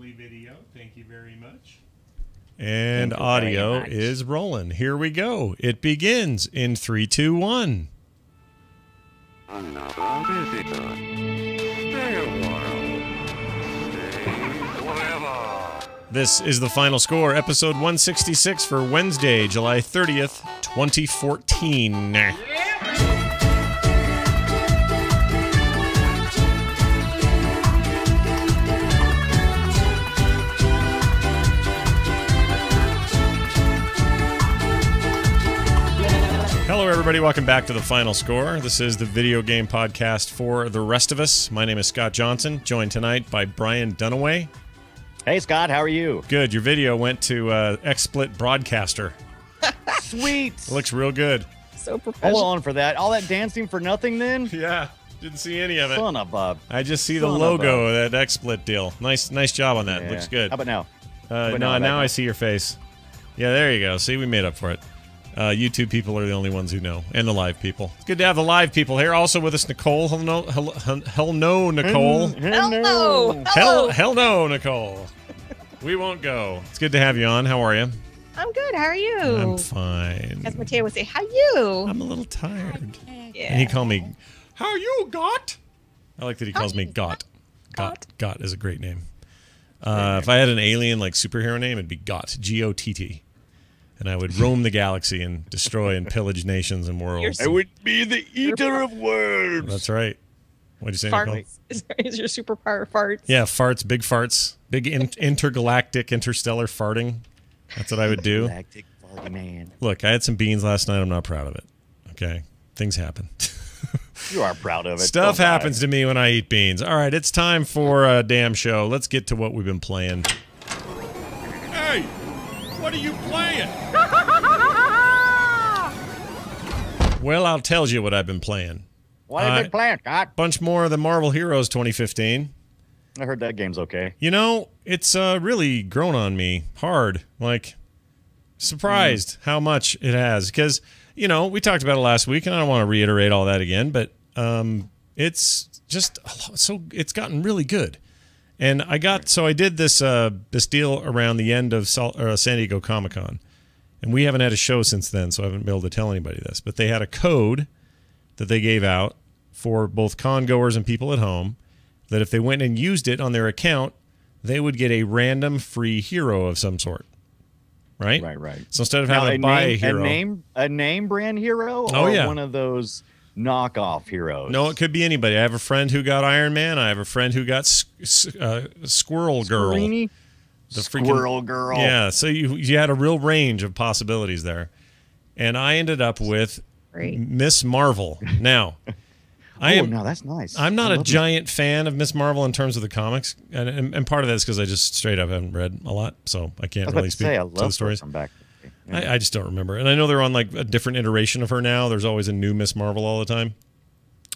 lovely video. Thank you very much. And audio is rolling. Here we go. It begins in 3, 2, 1. Another visitor. Stay a while. Stay forever. This is the final score, episode 166 for Wednesday, July 30th, 2014. Hello, everybody. Welcome back to the final score. This is the video game podcast for the rest of us. My name is Scott Johnson, joined tonight by Brian Dunaway. Hey, Scott. How are you? Good. Your video went to XSplit Broadcaster. Sweet. It looks real good. So professional. Hold on for that. All that dancing for nothing then? Yeah. Didn't see any of it. Son of a... I just see the logo of that XSplit deal. Nice job on that. Yeah. Looks good. How about now? Now I see your face. Yeah, there you go. See, we made up for it. YouTube people are the only ones who know, and the live people. It's good to have the live people here. Also with us, Nicole. Hell no, Nicole. Hell no, Nicole. We won't go. It's good to have you on. How are you? I'm good. How are you? I'm fine. As Mateo would say, how you? I'm a little tired. Yeah. And he called me, how you got? I like that he calls me Got. Got is a great name. If I had an alien like superhero name, it'd be Got. G-O-T-T. And I would roam the galaxy and destroy and pillage nations and worlds. I would be the eater of worms. That's right. What'd you say, Nicole? Is your superpower farts? Yeah, farts, big intergalactic, interstellar farting. That's what I would do. Galactic farty man. Look, I had some beans last night. I'm not proud of it. Okay? Things happen. You are proud of it. Stuff happens to me when I eat beans. All right, it's time for a damn show. Let's get to what we've been playing. Hey! What are you playing? Well, I'll tell you what I've been playing. What have you been playing, Scott? Bunch more of the Marvel Heroes 2015. I heard that game's okay. You know, it's really grown on me hard. Like, surprised how much it has. Because, you know, we talked about it last week, and I don't want to reiterate all that again, but it's just it's gotten really good. And I did this this deal around the end of San Diego Comic-Con, and we haven't had a show since then, so I haven't been able to tell anybody this. But they had a code that they gave out for both con goers and people at home that if they went and used it on their account, they would get a random free hero of some sort. Right? Right. So instead of having to buy a hero, a name brand hero, or one of those knockoff heroes. No, it could be anybody. I have a friend who got Iron Man. I have a friend who got Squirrel Girl. The Squirrel Girl. Yeah, so you had a real range of possibilities there. And I ended up with Miss Marvel. Now, no, that's nice. I'm not a giant fan of Miss Marvel in terms of the comics. And part of that is because I just straight up haven't read a lot, so I can't really speak to the stories. Yeah. I just don't remember. And I know they're on like a different iteration of her now. There's always a new Miss Marvel all the time.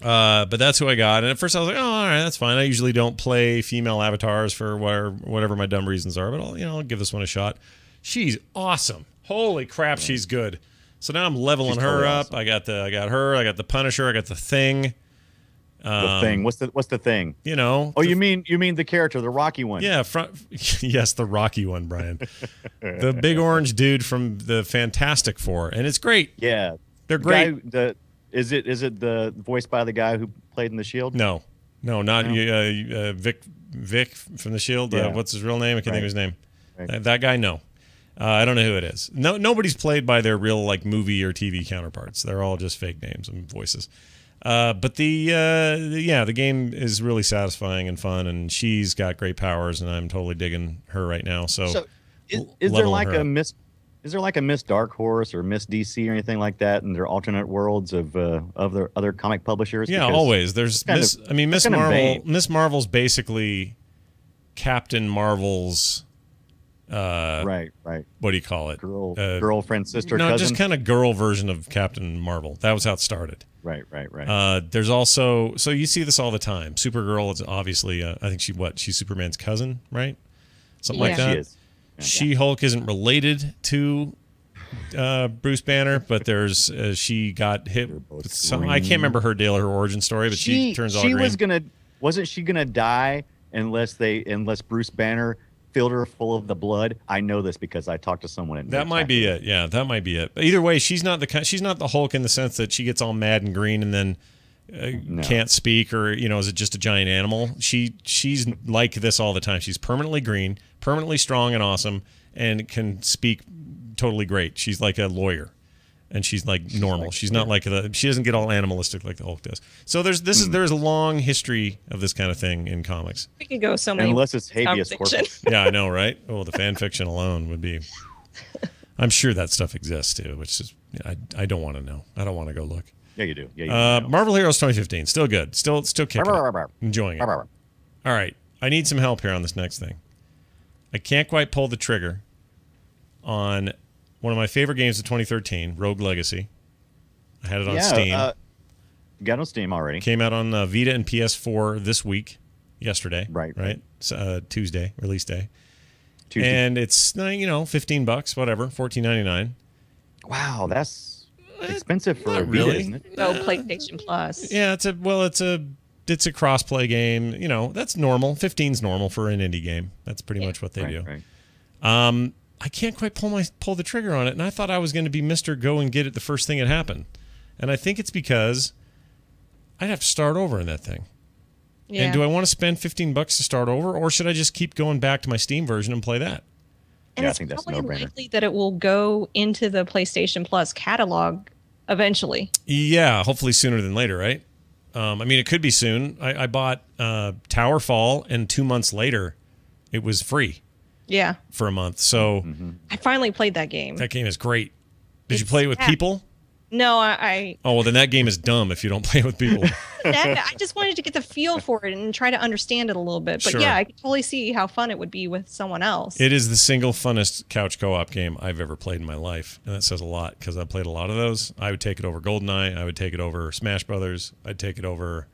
But that's who I got. And at first I was like, oh, all right, that's fine. I usually don't play female avatars for whatever my dumb reasons are. But I'll give this one a shot. She's awesome. Holy crap, she's good. So now I'm leveling her up. Awesome. I got her. I got the Punisher. I got the Thing. The Thing. What's the Thing? You know. Oh, you mean the character, the Rocky one? Yeah, yes, the Rocky one, Brian. The big orange dude from the Fantastic Four, and it's great. Yeah, they're great. Is it the voiced by the guy who played in The Shield? No, not Vic from The Shield. Yeah. What's his real name? I can't think of his name. Right. That guy, no. I don't know who it is. No, nobody's played by their real like movie or TV counterparts. They're all just fake names and voices. But the game is really satisfying and fun, and she's got great powers, and I'm totally digging her right now. So is there like a Miss Dark Horse or Miss DC or anything like that in their alternate worlds of their other comic publishers? Yeah, always. There's Miss Marvel. Miss Marvel's basically Captain Marvel's. Right. What do you call it? Girlfriend, sister, no, cousin? just kind of girl version of Captain Marvel. That was how it started. Right. There's also, so you see this all the time. Supergirl is obviously, I think she's Superman's cousin, right? Something like that. She is. Yeah. She-Hulk isn't related to Bruce Banner, but there's she got hit with some. I can't remember her deal or her origin story, but she turns all green. Wasn't she gonna die unless Bruce Banner filled her full of the blood. I know this because I talked to someone. That might be it. Yeah, that might be it. But either way, she's not the Hulk in the sense that she gets all mad and green and then can't speak, or is it just a giant animal? She's like this all the time. She's permanently green, permanently strong and awesome, and can speak totally great. She's like a lawyer. And she's like normal. She's not like she doesn't get all animalistic like the Hulk does. So there's a long history of this kind of thing in comics. We could go so many. Unless it's habeas corpus. Yeah, I know, right? Oh, the fan fiction alone would be. I'm sure that stuff exists too, which is I don't want to know. I don't want to go look. Yeah, you do. Yeah, Marvel Heroes 2015, still good, still kicking, enjoying it. All right, I need some help here on this next thing. I can't quite pull the trigger on one of my favorite games of 2013, Rogue Legacy. I had it on Steam. Got on Steam already. Came out on Vita and PS4 this week, yesterday. Right. Tuesday, release day. Tuesday. And it's $15, whatever, $14.99. Wow, that's expensive for a Vita, really, isn't it? No, PlayStation Plus. Yeah, it's a cross-play game. That's normal. 15's normal for an indie game. That's pretty much what they do. Right. I can't quite pull the trigger on it, and I thought I was going to be Mr. Go and get it the first thing it happened. And I think it's because I'd have to start over in that thing. Yeah. And do I want to spend $15 to start over, or should I just keep going back to my Steam version and play that? And I it's think that's a probably no-brainer. likely that it will go into the PlayStation Plus catalog eventually. Yeah, hopefully sooner than later, right? It could be soon. I bought Towerfall, and 2 months later, it was free. Yeah. For a month. So I finally played that game. that game is great. Did you play it with people? No, I Oh, well, then that game is dumb if you don't play it with people. I just wanted to get the feel for it and try to understand it a little bit. But Sure. yeah, I could totally see how fun it would be with someone else. It is the single funnest couch co-op game I've ever played in my life. And that says a lot because I've played a lot of those. I would take it over GoldenEye. I would take it over Smash Brothers. I'd take it over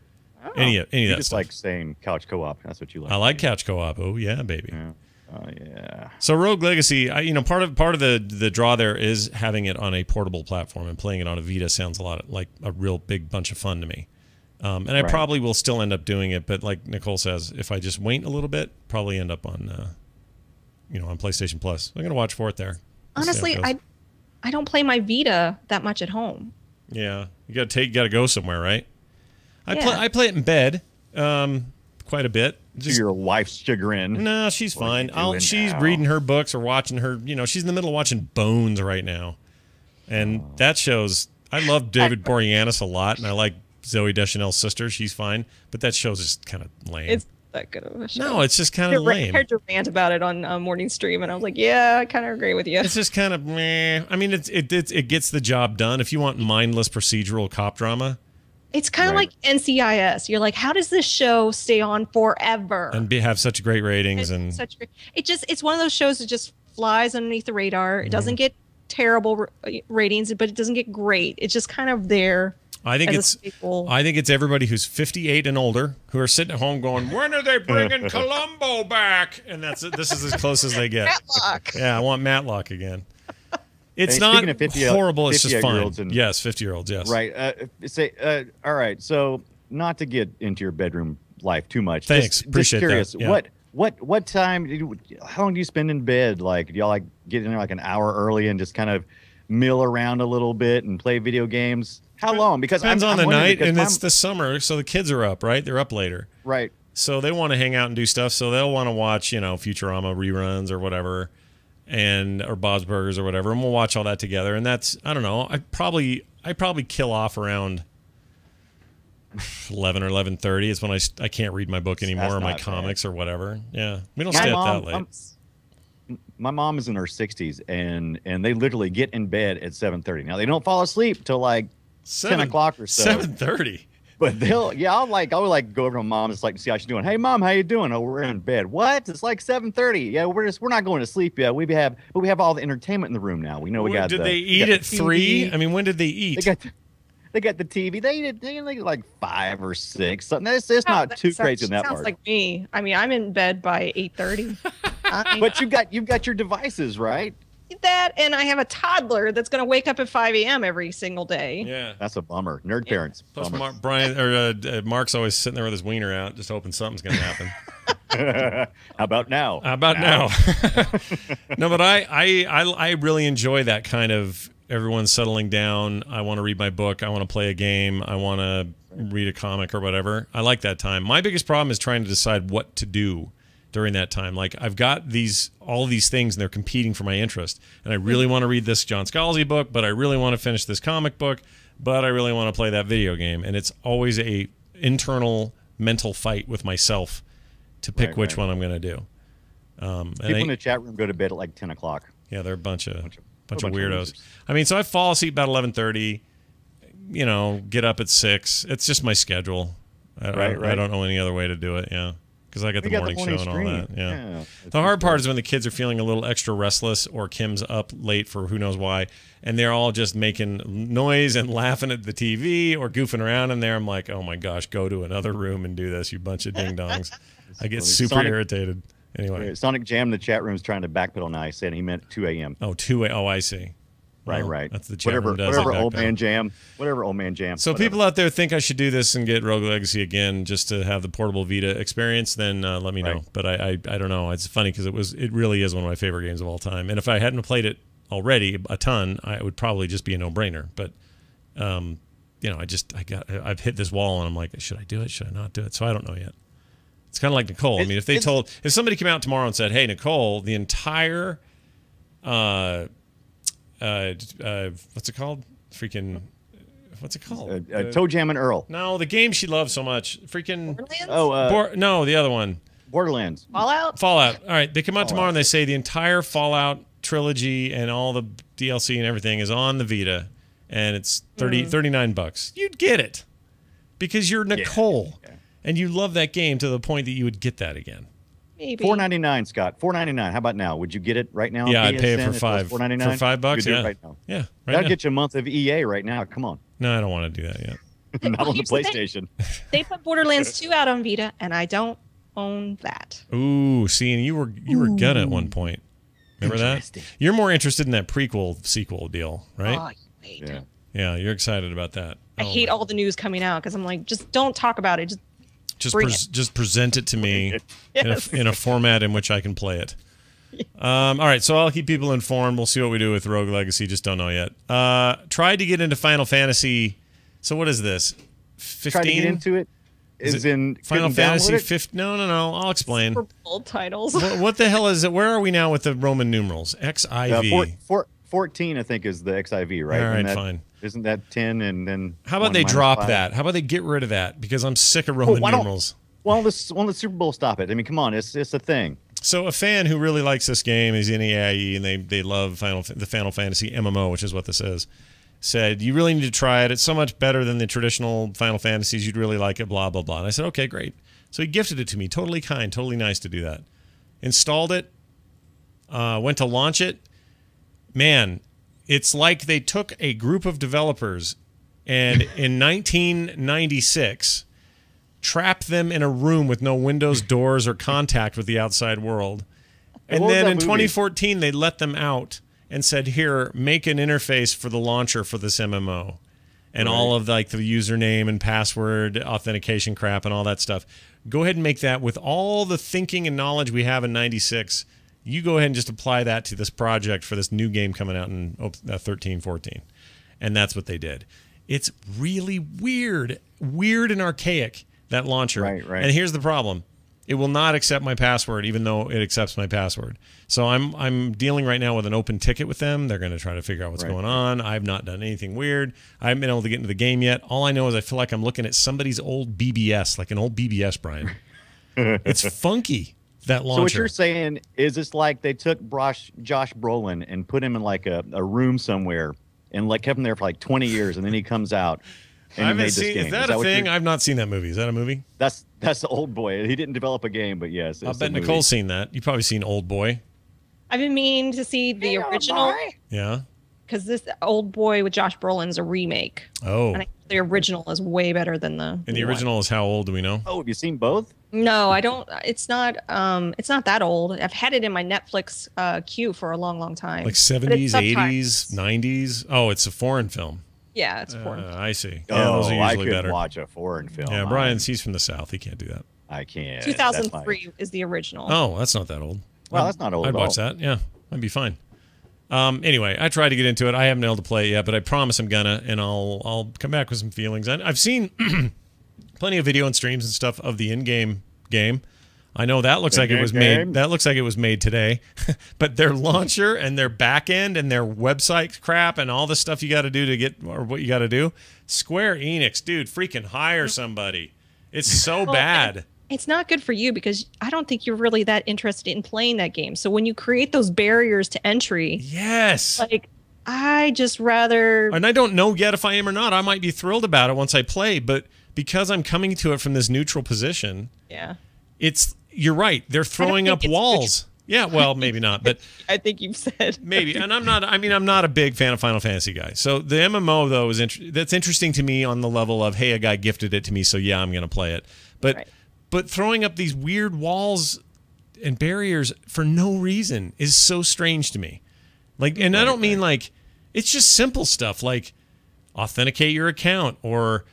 any of You that just stuff. like saying couch co-op. That's what you like. I like couch co-op. Oh, yeah, baby. Yeah. Oh, yeah. So Rogue Legacy, part of the draw there is having it on a portable platform, and playing it on a Vita sounds a lot like a real big bunch of fun to me. And I probably will still end up doing it, but like Nicole says, if I just wait a little bit, probably end up on on PlayStation Plus. I'm gonna watch for it there. Honestly, I don't play my Vita that much at home. Yeah, you gotta go somewhere, right? Yeah. I play it in bed quite a bit. To your wife's chagrin. No, she's fine. She's now? reading her books or watching her. She's in the middle of watching Bones right now, and that shows. I love David Boreanaz a lot, and I like Zooey Deschanel's sister. She's fine, but that show's just kind of lame. It's that good of a show. No, it's just kind of lame. I heard your rant about it on Morning Stream, and I was like, yeah, I kind of agree with you. It's just kind of meh. I mean, it gets the job done. If you want mindless procedural cop drama, It's kind of like NCIS. You're like, how does this show stay on forever? and have such great ratings, and It's one of those shows that just flies underneath the radar. It doesn't get terrible ratings, but it doesn't get great. It's just kind of there. I think it's everybody who's 58 and older who are sitting at home going, "When are they bringing Columbo back?" And this is as close as they get. Matlock. Yeah, I want Matlock again. It's Hey, not speaking of 50 horrible. It's just 50-year-olds fine. and- Yes, 50-year-olds. Yes. Right. All right. So, not to get into your bedroom life too much. Thanks. Appreciate that. Curious, Yeah. what time? How long do you spend in bed? Like, do y'all like get in there like an hour early and just kind of mill around a little bit and play video games? How long? Because Depends on I'm the wondering night, because and it's the summer, so the kids are up, right? They're up later. right. So they want to hang out and do stuff. So they'll want to watch, Futurama reruns or whatever, or Bob's Burgers or whatever, and we'll watch all that together. And that's, I don't know, I probably kill off around 11 or 11:30. It's when I can't read my book anymore, or my not comics or whatever. Yeah, we don't My stay mom- up that late. My mom is in her 60s, and they literally get in bed at 7:30. Now they don't fall asleep till like 10 o'clock or so. 7:30. But I would go over to my mom, just like to see how she's doing. Hey, mom, how you doing? Oh, we're in bed. What? It's like 7:30. Yeah, we're not going to sleep yet. We have all the entertainment in the room now. We know we got. Did the, they we eat got the at 3? TV. I mean, when did they eat? They got the TV. They eat like 5 or 6. Something. It's not too crazy in that sounds part. like me. I mean, I'm in bed by 8:30. But you've got your devices, right? That, and I have a toddler that's going to wake up at 5 a.m. every single day. Yeah. That's a bummer. Nerd parents. Plus, Bummer. Mark's always sitting there with his wiener out, just hoping something's going to happen. How about now? How about now? No, but I really enjoy that kind of everyone's settling down. I want to read my book. I want to play a game. I want to read a comic or whatever. I like that time. My biggest problem is trying to decide what to do during that time. Like I've got all these things and they're competing for my interest. And I really want to read this John Scalzi book, but I really want to finish this comic book, but I really want to play that video game. And it's always a internal mental fight with myself to pick which one I'm going to do. People in the chat room go to bed at like 10 o'clock. Yeah, they're a bunch of weirdos. I mean, so I fall asleep about 11:30. You know, get up at 6. It's just my schedule. I don't know any other way to do it. Yeah, because I got the morning show and all that. Yeah. The hard part is when the kids are feeling a little extra restless, or Kim's up late for who knows why, and they're all just making noise and laughing at the TV or goofing around in there. I'm like, oh my gosh, go to another room and do this, you bunch of ding dongs. I get super irritated. Anyway, Sonic Jam in the chat room is trying to backpedal now. He said he meant 2 a.m. Oh, 2 a.m. Oh, I see. Right. That's the chat room does. Whatever old man jam. So people out there think I should do this and get Rogue Legacy again just to have the portable Vita experience, then let me know. But I don't know. It's funny because it really is one of my favorite games of all time. And if I hadn't played it already a ton, it would probably just be a no-brainer. But you know, I've hit this wall and I'm like, should I do it? Should I not do it? So I don't know yet. It's kind of like Nicole. I mean, if somebody came out tomorrow and said, "Hey, Nicole, the entire what's it called? What's it called? Toe Jam and Earl. No, the game she loves so much. Borderlands? The other one. Borderlands. Fallout? All right, they come out tomorrow and they say the entire Fallout trilogy and all the DLC and everything is on the Vita, and it's $39. You'd get it because you're Nicole. Yeah. And you love that game to the point that you would get that again. Maybe. $4.99, Scott. $4.99. How about now? Would you get it right now? Yeah, I'd pay it for $5. $4.99? For $5, yeah. Right now. Yeah, that'll get you a month of EA right now. Come on. No, I don't want to do that yet. Not on the PlayStation. They put Borderlands 2 out on Vita, and I don't own that. Ooh, see, and you were gonna at one point. Remember that? You're more interested in that prequel sequel deal, right? Oh, wait. Yeah, you're excited about that. I hate all the news coming out because I'm like, just don't talk about it. Just present it to me in a format in which I can play it. All right, so I'll keep people informed. We'll see what we do with Rogue Legacy. Just don't know yet. Tried to get into Final Fantasy. So what is this? 15? Tried to get into it. Is in Final Fantasy 15? No. I'll explain. Super bold titles. What the hell is it? Where are we now with the Roman numerals? XIV. 14, I think, is the XIV, right? All right, fine. Isn't that 10 and then... How about they drop 5? That? How about they get rid of that? Because I'm sick of Roman numerals. Why don't the Super Bowl stop it? I mean, come on. It's a thing. So a fan who really likes this game is in AIE, and they love the Final Fantasy MMO, which is what this is, said, you really need to try it. It's so much better than the traditional Final Fantasies. You'd really like it, blah, blah, blah. And I said, okay, great. So he gifted it to me. Totally kind, totally nice to do that. Installed it, went to launch it. Man, it's like they took a group of developers and in 1996 trapped them in a room with no windows, doors, or contact with the outside world. And then in 2014, they let them out and said, here, make an interface for the launcher for this MMO. And all of like the username and password authentication crap and all that stuff. Go ahead and make that with all the thinking and knowledge we have in 96. You go ahead and just apply that to this project for this new game coming out in 13, 14. And that's what they did. It's really weird and archaic, that launcher. Right. And here's the problem. It will not accept my password, even though it accepts my password. So I'm dealing right now with an open ticket with them. They're going to try to figure out what's going on. I've not done anything weird. I haven't been able to get into the game yet. All I know is I feel like I'm looking at somebody's old BBS, like an old BBS, Brian. It's funky. That launcher. So what you're saying is it's like they took Josh Brolin and put him in like a room somewhere and like kept him there for like 20 years, and then he comes out and he made this game. Is that a thing? I've not seen that movie. Is that a movie? That's the Old Boy. He didn't develop a game, but yes. I bet Nicole's seen that. You've probably seen Old Boy. I've been meaning to see the original. Yeah. Because this Old Boy with Josh Brolin is a remake. Oh. And the original is way better than the. And the original is how old do we know? Oh, have you seen both? No, I don't. It's not that old. I've had it in my Netflix queue for a long, long time. Like 70s, 80s, 90s. Oh, it's a foreign film. Yeah, it's foreign. I see. Yeah, those are usually I could better. Watch a foreign film. Yeah, Brian's he's from the South. He can't do that. I can't. 2003 is the original. Oh, that's not that old. Well, that's not old I'd at watch all. that. Yeah, that'd be fine. Anyway, I tried to get into it. I haven't been able to play it yet, but I promise I'm gonna, and I'll come back with some feelings. I've seen plenty of video and streams and stuff of the in-game game. I know that looks like it was made. That looks like it was made today, but their launcher and their back end and their website crap and all the stuff you got to do to get, or what you got to do. Square Enix, dude, freaking hire somebody. It's so bad. It's not good for you because I don't think you're really that interested in playing that game. So when you create those barriers to entry, yes, like I just rather. And I don't know yet if I am or not. I might be thrilled about it once I play, but because I'm coming to it from this neutral position, yeah, you're right. They're throwing up walls. Yeah, well, maybe not, but I think you've said maybe. And I'm not a big fan of Final Fantasy guy. So the MMO though is that's interesting to me on the level of, hey, a guy gifted it to me, so yeah, I'm going to play it. But throwing up these weird walls and barriers for no reason is so strange to me. Like, and I don't mean like it's just simple stuff like authenticate your account or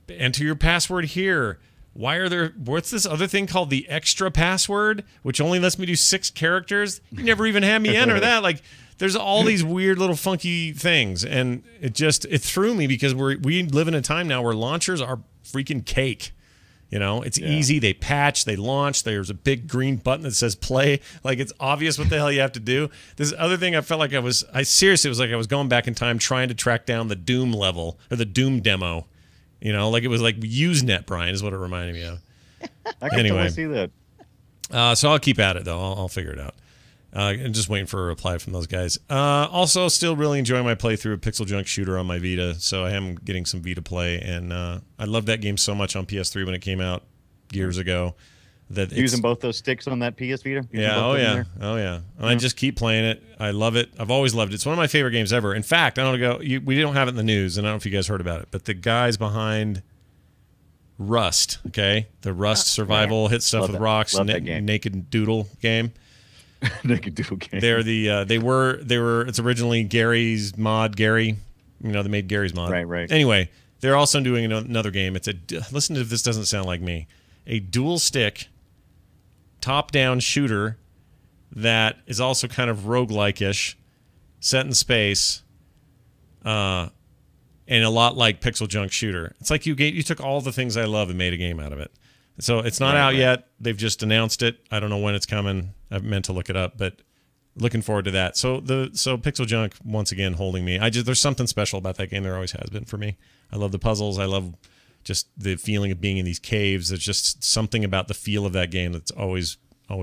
enter your password here. What's this other thing called the extra password, which only lets me do 6 characters? You never even had me enter that. Like, there's all these weird little funky things, and it threw me because we live in a time now where launchers are freaking cake. You know, it's easy. They patch, they launch. There's a big green button that says play. Like, it's obvious what the hell you have to do. This other thing, I felt like it was like I was going back in time trying to track down the Doom level or the Doom demo. You know, like it was like Usenet, Brian, is what it reminded me of. I can totally see that. So I'll keep at it, though. I'll figure it out. I'm just waiting for a reply from those guys. Also, still really enjoying my playthrough of Pixel Junk Shooter on my Vita. So I am getting some Vita play, and I loved that game so much on PS3 when it came out years ago. That using both those sticks on that PS Vita. Yeah, oh yeah. I just keep playing it. I love it. I've always loved it. It's one of my favorite games ever. In fact, we don't have it in the news, and I don't know if you guys heard about it, but the guys behind Rust, okay, the Rust survival hit stuff with rocks, naked doodle game. Naked doodle game. They're they were. It's originally Gary's mod. Gary, they made Gary's mod. Right. Anyway, they're also doing another game. Listen to if this doesn't sound like me. A dual stick top-down shooter that is also kind of roguelike-ish, set in space, and a lot like Pixel Junk Shooter. It's like you took all the things I love and made a game out of it. So it's not out yet. They've just announced it. I don't know when it's coming. I've meant to look it up, but looking forward to that. So Pixel Junk once again holding me. There's something special about that game. There always has been for me. I love the puzzles. I love just the feeling of being in these caves. There's just something about the feel of that game that's always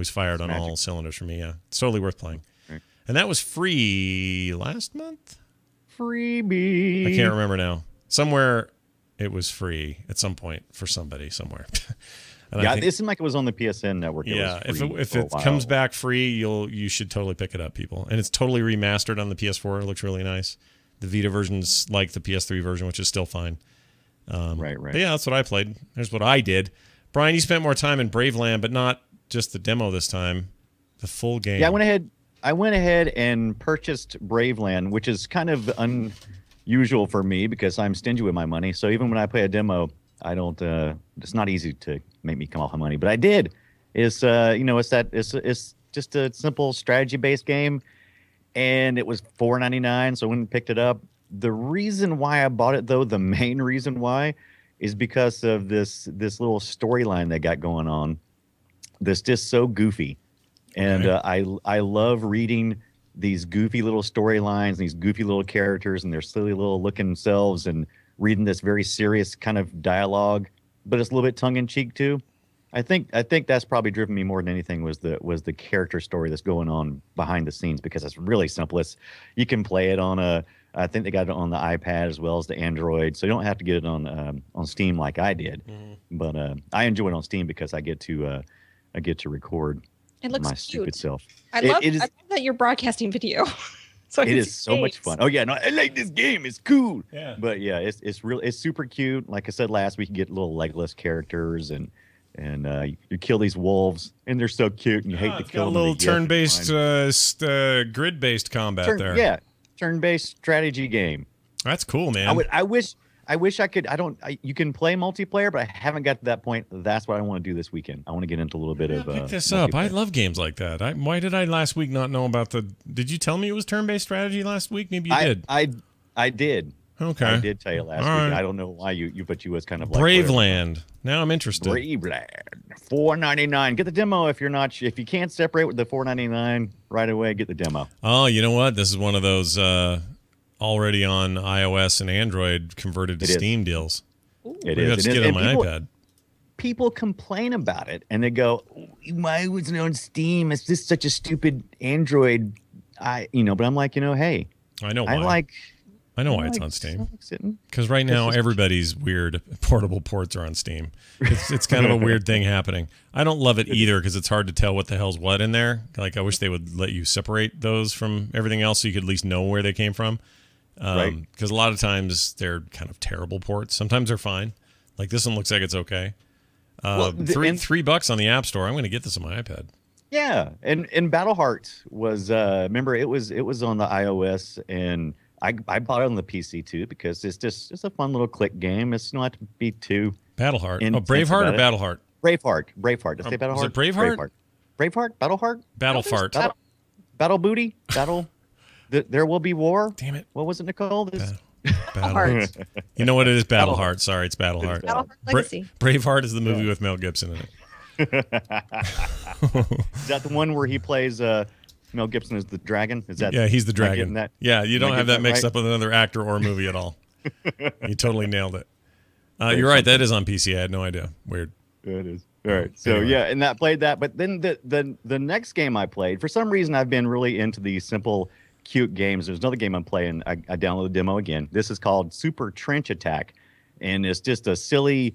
fired on all cylinders for me. Yeah, it's totally worth playing. Right. And that was free last month. Freebie. I can't remember now. Somewhere it was free at some point for somebody somewhere. It seemed like it was on the PSN network. If it comes back free, you should totally pick it up, people. And it's totally remastered on the PS4. It looks really nice. The Vita version's like the PS3 version, which is still fine. Right. But yeah, that's what I played. Here's what I did. Brian, you spent more time in Braveland, but not just the demo this time. The full game. Yeah, I went ahead and purchased Braveland, which is kind of unusual for me because I'm stingy with my money. So even when I play a demo, I don't. It's not easy to make me come off my money, but I did. It's just a simple strategy-based game, and it was $4.99. So I went and picked it up. The reason why I bought it, though, the main reason why, is because of this little storyline they got going on. That's just so goofy, and I love reading these goofy little storylines, these goofy little characters, and their silly little looking selves, and reading this very serious kind of dialogue, but it's a little bit tongue in cheek too. I think that's probably driven me more than anything was the character story that's going on behind the scenes, because it's really simple. You can play it on I think they got it on the iPad as well as the Android, so you don't have to get it on Steam like I did. Mm-hmm. But I enjoy it on Steam because I get to record my stupid self. I love that you're broadcasting video. So it is so much fun. Oh yeah, no, I like this game. It's cool. Yeah. But yeah, it's super cute. Like I said last week, you get little legless characters and you kill these wolves, and they're so cute, and you hate to kill them. A little turn-based, grid-based combat there. Yeah, turn-based strategy game. That's cool, man. I wish I wish I could. You can play multiplayer, but I haven't got to that point. That's what I want to do this weekend. I want to get into a little bit of. Pick this up. I love games like that. Why did I last week not know about the? Did you tell me it was turn-based strategy last week? Maybe you did. I did. Okay. I did tell you last week. Right. I don't know why but you was kind of like Braveland. Now I'm interested. Braveland, $4.99. Get the demo if you can't separate with the $4.99 right away. Get the demo. Oh, you know what? This is one of those already on iOS and Android converted to Steam deals. It is. Just get on my iPad. People complain about it and they go, "Why was it on Steam? It's just such a stupid Android." But I'm like, hey, I know why. I know why it's on Steam. Because right now everybody's weird portable ports are on Steam. It's kind of a weird thing happening. I don't love it either because it's hard to tell what the hell's what in there. Like I wish they would let you separate those from everything else so you could at least know where they came from. Right. Because a lot of times they're kind of terrible ports. Sometimes they're fine. Like this one looks like it's okay. $3 on the App Store. I'm going to get this on my iPad. Yeah, and Battleheart was remember it was on the iOS and. I bought it on the PC too because it's a fun little click game. It's not to be too Battleheart. Braveheart or Battleheart? Braveheart. Did I say Battleheart? Was it Braveheart? Braveheart? Battleheart? Battlefart. Battle booty? Battle. There will be war. Damn it! What was it, Nicole? Battleheart. You know what it is? Battleheart. Sorry, it's Battleheart. Battleheart Legacy. Braveheart is the movie with Mel Gibson in it. Is that the one where he plays? Mel Gibson is the dragon. Is that? Yeah, he's the dragon. That? Yeah, you don't have that mixed right? up with another actor or movie at all. You totally nailed it. You're right. That is on PC. I had no idea. Weird. It is. All right. So anyway. And that played that. But then the next game I played, for some reason, I've been really into these simple, cute games. There's another game I'm playing. I downloaded the demo again. This is called Super Trench Attack, and it's just a silly.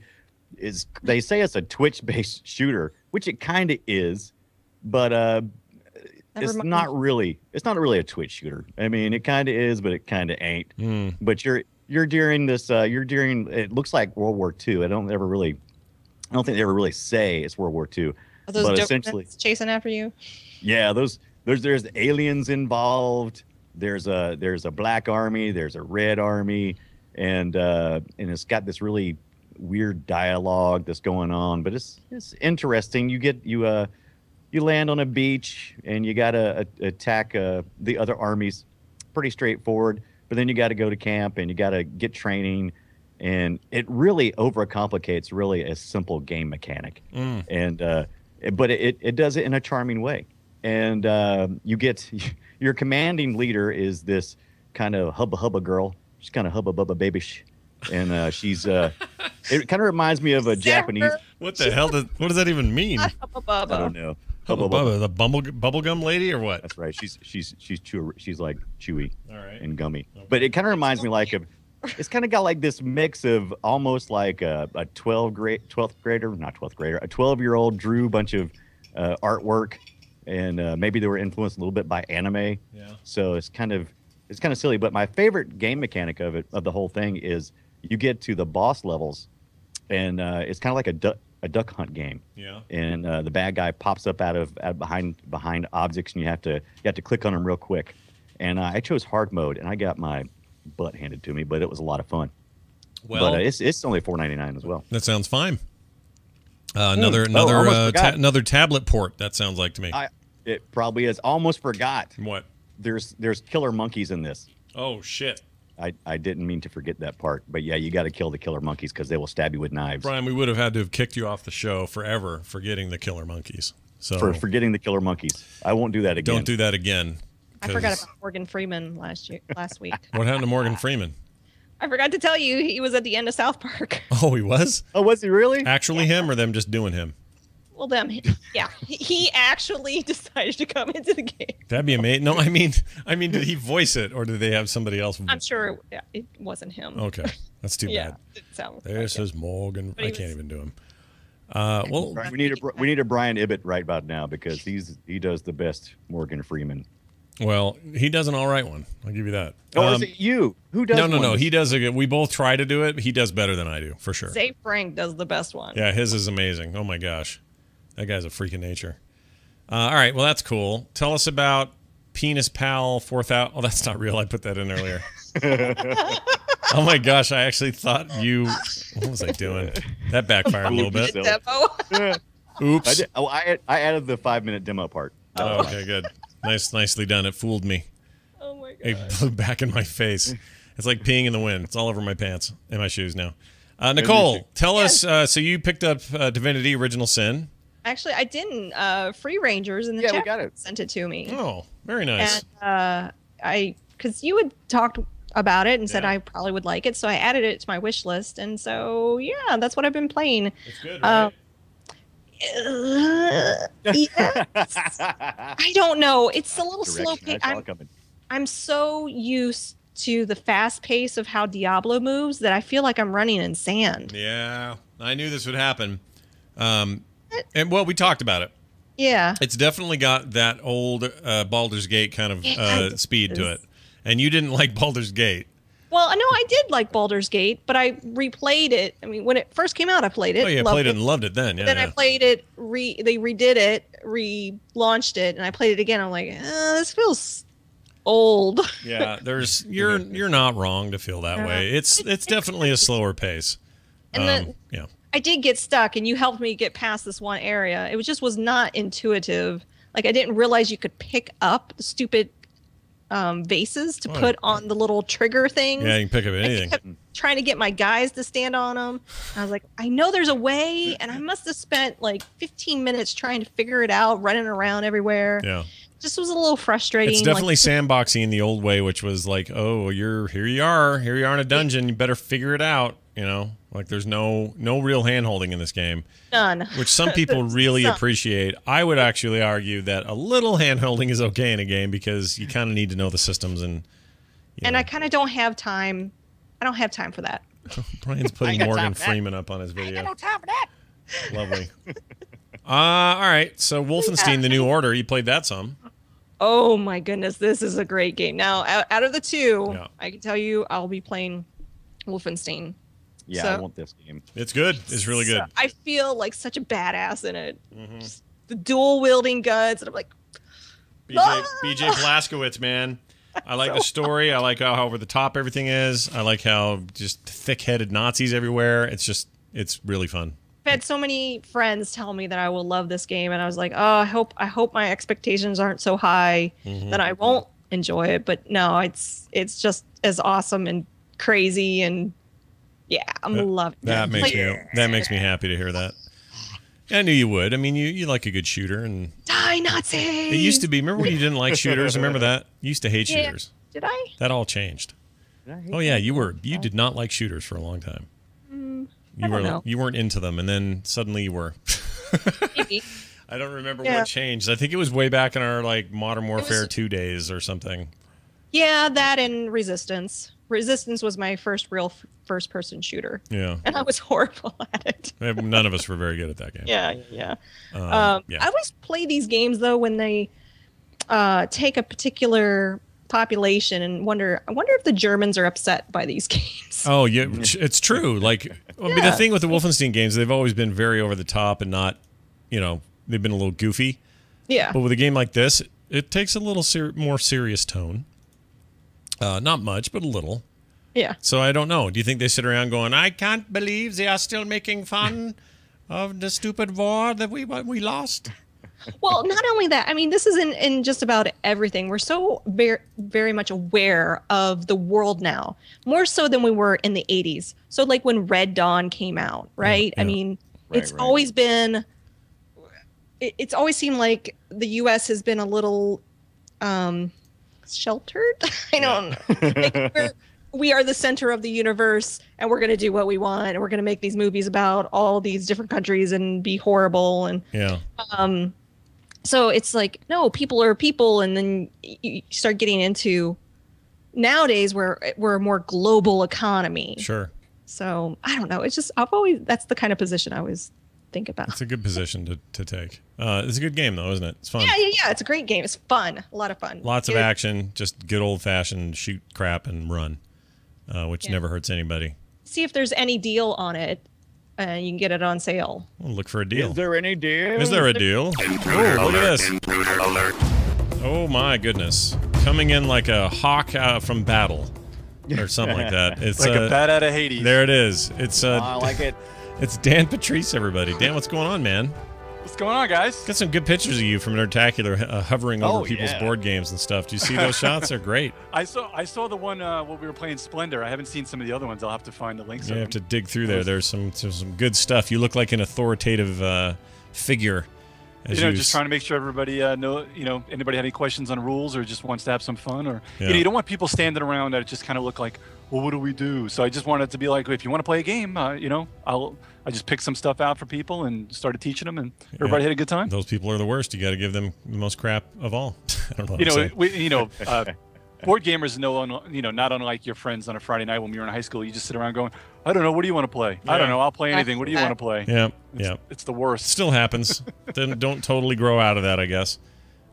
They say it's a Twitch-based shooter, which it kind of is, but it's not really a Twitch shooter. I mean, it kind of is, but it kind of ain't. But you're during this. It looks like World War II. I don't think they ever really say it's World War II. Are those but dope essentially chasing after you? Yeah, there's aliens involved. There's a black army. There's a red army, and it's got this really weird dialogue that's going on. But it's interesting. You land on a beach and you got to attack the other armies. Pretty straightforward. But then you got to go to camp and you got to get training. And it really overcomplicates really a simple game mechanic. But it does it in a charming way. And your commanding leader is this kind of hubba girl. She's kind of hubba bubba babish. And she's it kind of reminds me of a Japanese. What the hell? What does that even mean? I don't know. Hubba Bubba, the bubblegum lady, or what? That's right. She's like chewy and gummy. Okay. But it kind of reminds me it's kind of got like this mix of almost like a 12th grader, not 12th grader, a 12-year-old drew a bunch of artwork, and maybe they were influenced a little bit by anime. Yeah. So it's kind of silly. But my favorite game mechanic of the whole thing is you get to the boss levels, and it's kind of like a duck hunt game. Yeah. And the bad guy pops up out behind objects, and you have to click on them real quick. And I chose hard mode, and I got my butt handed to me, but it was a lot of fun. Well, but it's only $4.99 as well. That sounds fine. Another tablet port. That sounds like to me. It probably is. Almost forgot. What? There's killer monkeys in this. Oh shit. I didn't mean to forget that part, but yeah, you got to kill the killer monkeys because they will stab you with knives. Brian, we would have had to have kicked you off the show forever for getting the killer monkeys. So for forgetting the killer monkeys, I won't do that again. Don't do that again. I forgot about Morgan Freeman last week. What happened to Morgan Freeman? I forgot to tell you he was at the end of South Park. Oh, he was? Oh, was he really? Actually him or them just doing him? Well, them. Yeah. He actually decided to come into the game. That'd be amazing. No, I mean, did he voice it or did they have somebody else? I'm sure it wasn't him. Okay. That's too bad. This is Morgan. I can't even do him. Well, we need a Brian Ibbett right about now because he does the best Morgan Freeman. Well, he does an all right one. I'll give you that. Oh, is it you? Who does? No. He does we both try to do it. He does better than I do, for sure. Zay Frank does the best one. Yeah, his is amazing. Oh my gosh, that guy's a freak of nature. All right, well that's cool. Tell us about Penis Pal 4000. Oh, that's not real. I put that in earlier. Oh my gosh, I actually thought you... What was I doing? That backfired a little bit. Demo. Oops. I added the 5-minute demo part. Oh, okay, good. Nicely done. It fooled me. Oh my god. It blew back in my face. It's like peeing in the wind. It's all over my pants and my shoes now. Nicole, tell us. So you picked up Divinity Original Sin. Actually, I didn't. Free Rangers in the Yeah, we chat got it. sent it to me. Oh, very nice. And because you had talked about it and said I probably would like it, so I added it to my wish list, and so yeah, that's what I've been playing. It's good, right? Yes. I don't know. It's a little slow Direction, pace. I saw it coming. I'm so used to the fast pace of how Diablo moves that I feel like I'm running in sand. Yeah, I knew this would happen. And well, we talked about it. Yeah. It's definitely got that old Baldur's Gate kind of speed to it. And you didn't like Baldur's Gate. Well, no, I did like Baldur's Gate, but I replayed it. I mean, when it first came out, I played it. Oh, yeah, played it and loved it then. Yeah, then I played it. They redid it, relaunched it, and I played it again. I'm like, this feels old. Yeah, you're not wrong to feel that way. It's definitely a slower pace. And yeah. I did get stuck, and you helped me get past this one area. It was not intuitive. Like, I didn't realize you could pick up the stupid vases to put on the little trigger things. Yeah, you can pick up anything. I kept trying to get my guys to stand on them. I was like, I know there's a way, and I must have spent like 15 minutes trying to figure it out, running around everywhere. Yeah. Just was a little frustrating. It's definitely sandboxing in the old way, which was like, oh, here you are in a dungeon. You better figure it out. You know, like there's no real hand holding in this game. None. Which some people really appreciate. I would actually argue that a little hand holding is okay in a game because you kind of need to know the systems and. And I kind of don't have time. I don't have time for that. Brian's putting Morgan Freeman up on his video. I got no time for that. Lovely. All right. So Wolfenstein: The New Order. You played that some. Oh my goodness, this is a great game. Now, out of the two, I can tell you, I'll be playing Wolfenstein. Yeah, So- I want this game. It's good. It's really good. So I feel like such a badass in it. Just the dual wielding guns, and I'm like, BJ Blazkowicz, man. I like the story. I like how over the top everything is. I like how just thick-headed Nazis everywhere. It's really fun. I've had so many friends tell me that I will love this game, and I was like, oh, I hope my expectations aren't so high that I won't enjoy it. But no, it's just as awesome and crazy, and yeah, I'm loving it. That makes me happy to hear that. I knew you would. I mean, you like a good shooter, and Die Nazis! it used to be. Remember when you didn't like shooters? Remember that? You used to hate shooters. Did I? That all changed. Oh yeah, you did not like shooters for a long time. You weren't into them, and then suddenly you were. Maybe. I don't remember what changed. I think it was way back in our like Modern Warfare 2 days or something. Yeah, that and Resistance. Resistance was my first real first-person shooter. Yeah. And I was horrible at it. None of us were very good at that game. Yeah. I always play these games, though, when they take a particular population and I wonder if the Germans are upset by these games. Oh, yeah, it's true. Like, I mean, the thing with the Wolfenstein games, they've always been very over the top and not, they've been a little goofy. Yeah. But with a game like this, it takes a little more serious tone. Not much, but a little. Yeah. So I don't know. Do you think they sit around going, I can't believe they are still making fun of the stupid war that we lost? Well, not only that, I mean, this is in just about everything. We're so very, very much aware of the world now, more so than we were in the 80s. So like when Red Dawn came out, right? Yeah. I mean, it's always been, it's always seemed like the U.S. has been a little sheltered. I don't know. We are the center of the universe, and we're going to do what we want, and we're going to make these movies about all these different countries and be horrible. And so it's like, no, people are people, and then you start getting into nowadays where we're a more global economy. Sure. So I don't know. It's just that's the kind of position I always think about. It's a good position to take. It's a good game though, isn't it? It's fun. Yeah. It's a great game. It's fun. A lot of fun. Lots of action. Just good old fashioned shoot crap and run, which never hurts anybody. See if there's any deal on it. You can get it on sale. We'll look for a deal. Is there any deal? Is there a deal? Intruder Oh, look at alert, this. intruder alert. Oh my goodness. Coming in like a hawk from battle. or something like that. It's like a bat out of Hades. There it is. It's I like it. It's Dan Patrice, everybody. Dan, what's going on, man? What's going on, guys? Got some good pictures of you from Nerdtacular hovering over people's yeah. board games and stuff. Do you see those shots? They're great. I saw the one when we were playing Splendor. I haven't seen some of the other ones. I'll have to find the links. You of have to them. dig through there. There's some good stuff. You look like an authoritative figure. As Just trying to make sure everybody anybody had any questions on rules or just wants to have some fun, or Yeah. you don't want people standing around that just kind of look like, well, what do we do? So I just wanted to be like, if you want to play a game, I just picked some stuff out for people and started teaching them, and everybody had a good time. Those people are the worst. You got to give them the most crap of all. I don't know what I'm saying. Board gamers not unlike your friends on a Friday night when we were in high school. You just sit around going, I don't know, what do you want to play? I don't know, I'll play anything. What do you want to play? Yeah. It's the worst. Still happens. Don't totally grow out of that, I guess.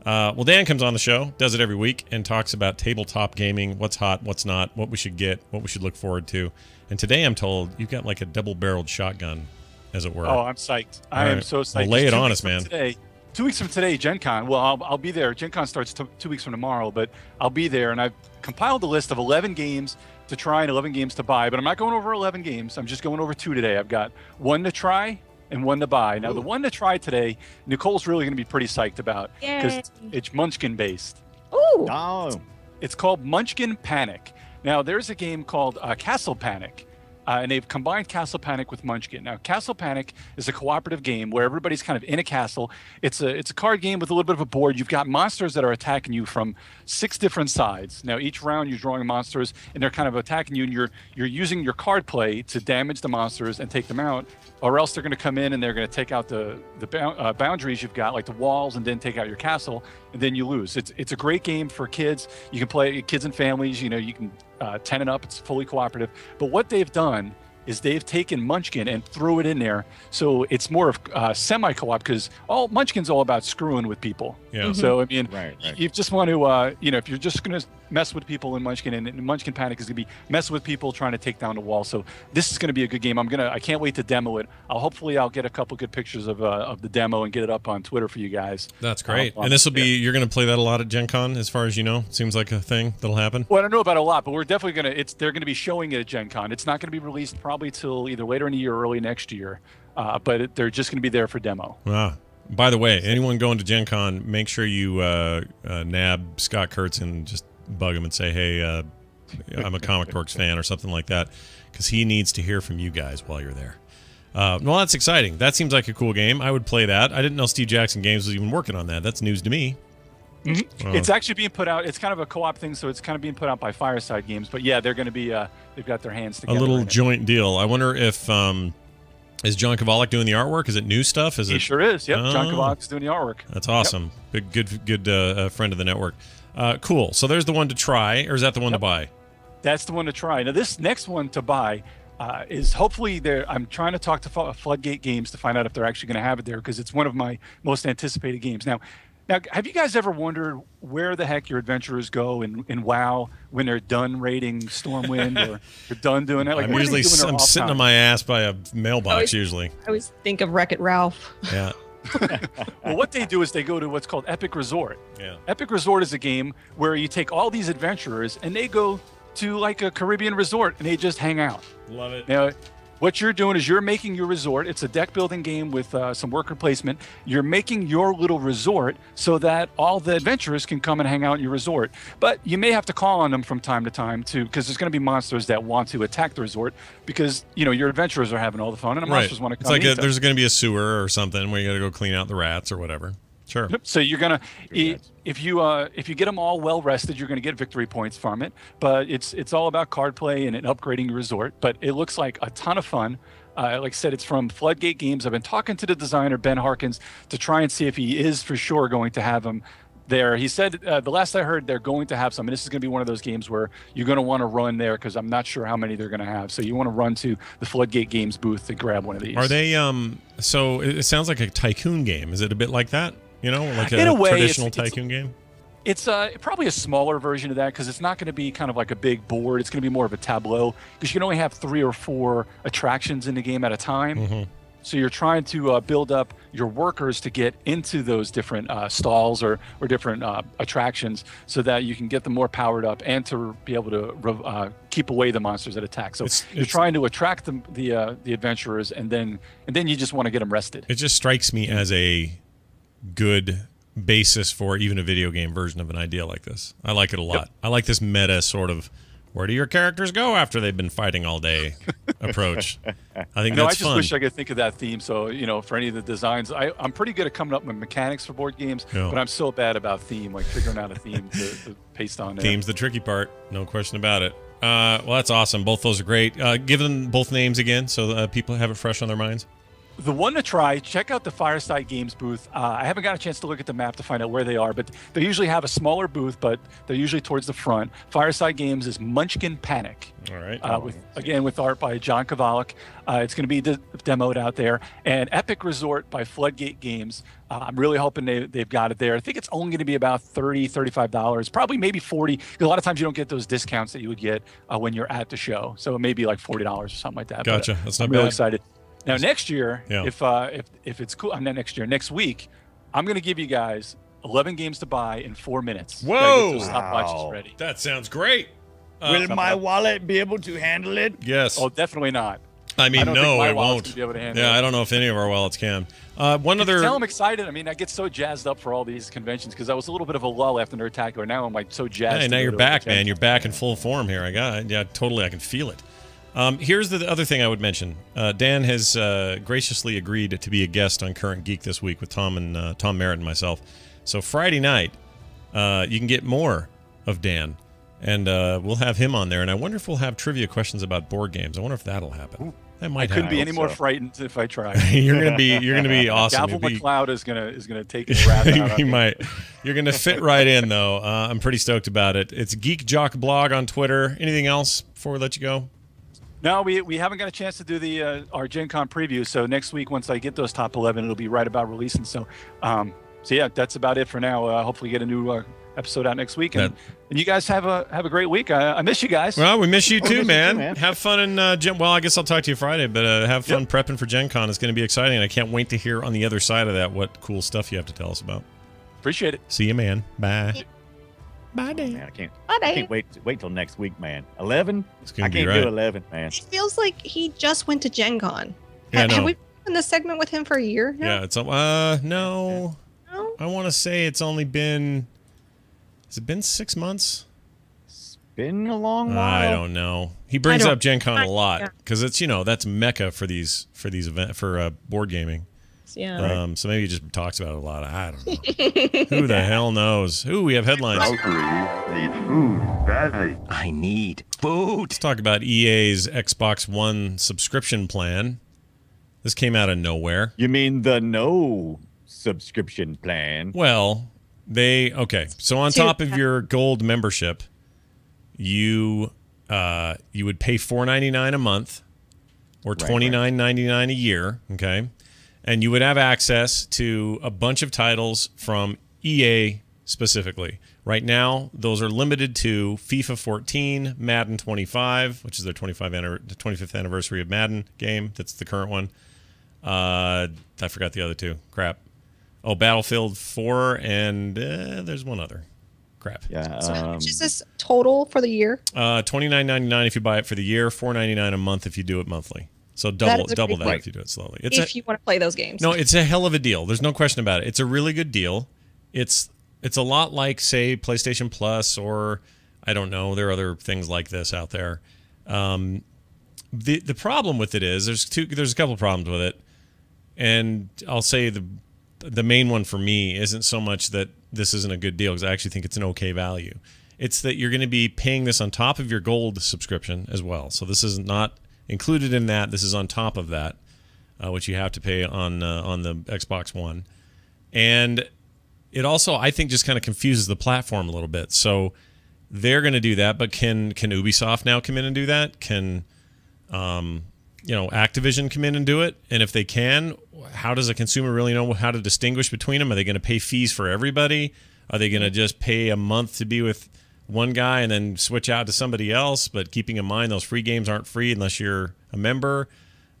Well, Dan comes on the show, does it every week, and talks about tabletop gaming, what's hot, what's not, what we should get, what we should look forward to. And today I'm told you've got like a double-barreled shotgun, as it were. Oh, I'm psyched. I am so psyched. Well, lay it Just 2 on weeks us, man. from today, 2 weeks from today, Gen Con. Well, I'll be there. Gen Con starts 2 weeks from tomorrow, but I'll be there, and I've compiled a list of 11 games to try and 11 games to buy, but I'm not going over 11 games. I'm just going over 2 today. I've got 1 to try and 1 to buy. Now, the 1 to try today, Nicole's really going to be pretty psyched about because it's Munchkin-based. Ooh. Oh. It's called Munchkin Panic. Now, there's a game called Castle Panic, and they've combined Castle Panic with Munchkin. Now, Castle Panic is a cooperative game where everybody's kind of in a castle. It's a card game with a little bit of a board. You've got monsters that are attacking you from 6 different sides. Now, each round you're drawing monsters, and they're kind of attacking you, and you're using your card play to damage the monsters and take them out, or else they're going to come in and they're going to take out the boundaries you've got, like the walls, and then take out your castle, and then you lose. It's a great game for kids. You can play kids and families. You can 10 and up. It's fully cooperative. But what they've done is they've taken Munchkin and threw it in there, so it's more of semi-co-op, because Munchkin's all about screwing with people. Yeah. So I mean, Right. you just want to, if you're just going to mess with people in Munchkin, and Munchkin Panic is going to be messing with people trying to take down the wall. So this is going to be a good game. I can't wait to demo it. Hopefully I'll get a couple good pictures of the demo and get it up on Twitter for you guys. That's great. And this will be, you're going to play that a lot at Gen Con, as far as you know? Seems like a thing that'll happen. Well, I don't know about a lot, but we're definitely they're going to be showing it at Gen Con. It's not going to be released probably till either later in the year or early next year, but they're just going to be there for demo. Wow. By the way, anyone going to Gen Con, make sure you nab Scott Kurtz and just bug him and say, hey, I'm a Comic Dorks fan or something like that, because he needs to hear from you guys while you're there. Well, that's exciting. That seems like a cool game. I would play that. I didn't know Steve Jackson Games was even working on that. That's news to me. Mm-hmm. It's actually being put out. It's kind of a co-op thing, so it's kind of being put out by Fireside Games. But yeah, they're going to be. They've got their hands together. A little joint deal. I wonder if is John Kovalik doing the artwork? Is it new stuff? He sure is. Yep, John Kovalik's doing the artwork. That's awesome. Yep. Good friend of the network. Cool. So there's the one to try, or is that the one to buy? That's the one to try. Now this next one to buy is hopefully there. I'm trying to talk to Floodgate Games to find out if they're actually going to have it there, because it's one of my most anticipated games. Now, have you guys ever wondered where the heck your adventurers go in WoW when they're done raiding Stormwind or they're done doing that? Like, I'm sitting on my ass by a mailbox usually. I always think of Wreck-It Ralph. Yeah. Well, what they do is they go to what's called Epic Resort. Yeah. Epic Resort is a game where you take all these adventurers and they go to like a Caribbean resort and they just hang out. Love it. Now, what you're doing is you're making your resort. It's a deck building game with some worker placement. You're making your little resort so that all the adventurers can come and hang out in your resort. But you may have to call on them from time to time too, because there's going to be monsters that want to attack the resort because your adventurers are having all the fun and the monsters want to come. It's like there's going to be a sewer or something where you got to go clean out the rats or whatever. Sure. So you're gonna, if you get them all well rested, you're gonna get victory points from it. But it's all about card play and upgrading your resort. But it looks like a ton of fun. Like I said, it's from Floodgate Games. I've been talking to the designer Ben Harkins to try and see if he is for sure going to have them there. He said the last I heard they're going to have some, and this is going to be one of those games where you're going to want to run there because I'm not sure how many they're going to have. So you want to run to the Floodgate Games booth to grab one of these. Are they? So it sounds like a tycoon game. Is it a bit like that? Like in a way, traditional tycoon game? It's probably a smaller version of that because it's not going to be kind of like a big board. It's going to be more of a tableau because you can only have 3 or 4 attractions in the game at a time. Mm-hmm. So you're trying to build up your workers to get into those different stalls or different attractions, so that you can get them more powered up and to be able to keep away the monsters that attack. So you're trying to attract the adventurers, and then you just want to get them rested. It just strikes me as a good basis for even a video game version of an idea like this. I like it a lot. Yep. I like this meta sort of, where do your characters go after they've been fighting all day approach. I think that's fun. I just wish I could think of that theme. So, for any of the designs, I'm pretty good at coming up with mechanics for board games, but I'm so bad about theme, like figuring out a theme to paste on there. Theme's the tricky part, no question about it. Well, that's awesome. Both those are great. Give them both names again so people have it fresh on their minds. The one to try, check out the Fireside Games booth. I haven't got a chance to look at the map to find out where they are, but they usually have a smaller booth, but they're usually towards the front. Fireside Games is Munchkin Panic. All right. With art by John Kovalik. It's going to be demoed out there. And Epic Resort by Floodgate Games. I'm really hoping they've got it there. I think it's only going to be about $30, $35, probably maybe $40. Because a lot of times you don't get those discounts that you would get when you're at the show. So it may be like $40 or something like that. Gotcha. That's not I'm bad. really excited. Now next year, if it's cool, not next year, next week, I'm going to give you guys 11 games to buy in 4 minutes. Whoa! Get those stopwatches ready. That sounds great. Will my wallet be able to handle it? Yes. Oh, definitely not. I mean, no, it won't. Be able to handle it. I don't know if any of our wallets can. One other. Tell I'm excited. I mean, I get so jazzed up for all these conventions because I was a little bit of a lull after Nerdtacular. Now I'm like so jazzed. Hey, now you're back, man. You're back in full form here. Totally. I can feel it. Here's the other thing I would mention. Dan has graciously agreed to be a guest on Current Geek this week with Tom Merritt and myself. So Friday night, you can get more of Dan, and we'll have him on there. And I wonder if we'll have trivia questions about board games. I wonder if that'll happen. Ooh. That might. I couldn't be any more frightened if I tried. You're gonna be awesome. Gavel McLeod is gonna take his wrath out. He might. You're gonna fit right in though. I'm pretty stoked about it. It's Geek Jock Blog on Twitter. Anything else before we let you go? No, we haven't got a chance to do our Gen Con preview. So next week, once I get those top 11, it'll be right about releasing. So, yeah, that's about it for now. Hopefully, get a new episode out next week, and you guys have a great week. I miss you guys. Well, we miss you too, man. Have fun in Gen. Well, I guess I'll talk to you Friday, but have fun prepping for Gen Con. It's going to be exciting, and I can't wait to hear on the other side of that what cool stuff you have to tell us about. Appreciate it. See you, man. Bye. Bye, Dan. Man, I can't wait till next week, man. 11? I can't do 11, man. It feels like he just went to Gen Con. Yeah, have we been in this segment with him for a year now? Yeah, it's no. I want to say it's only been. Has it been 6 months? It's been a long while. I don't know. He brings up Gen Con a lot because it's that's mecca for these board gaming. Yeah. So maybe he just talks about it a lot. I don't know. Who the hell knows? Ooh, we have headlines. Need food badly. I need food. Let's talk about EA's Xbox One subscription plan. This came out of nowhere. You mean the no subscription plan? Well, so on top of your gold membership, you would pay $4.99 a month or $29.99 a year, okay? And you would have access to a bunch of titles from EA specifically. Right now, those are limited to FIFA 14, Madden 25, which is their 25th anniversary of Madden game. That's the current one. I forgot the other two. Crap. Oh, Battlefield 4, and there's one other. Crap. Yeah. So how much is this total for the year? $29.99 if you buy it for the year, $4.99 a month if you do it monthly. So double that if you do it slowly. If you want to play those games. No, it's a hell of a deal. There's no question about it. It's a really good deal. It's a lot like, say, PlayStation Plus, or I don't know. There are other things like this out there. The problem with it is there's a couple of problems with it, and I'll say the main one for me isn't so much that this isn't a good deal, because I actually think it's an okay value. It's that you're going to be paying this on top of your gold subscription as well. So this is not included in that. This is on top of that, which you have to pay on the Xbox One. And it also, I think, just kind of confuses the platform a little bit. So they're going to do that, but can Ubisoft now come in and do that? Can Activision come in and do it? And if they can, how does a consumer really know how to distinguish between them? Are they going to pay fees for everybody? Are they going to just pay a month to be with one guy and then switch out to somebody else? But keeping in mind those free games aren't free unless you're a member.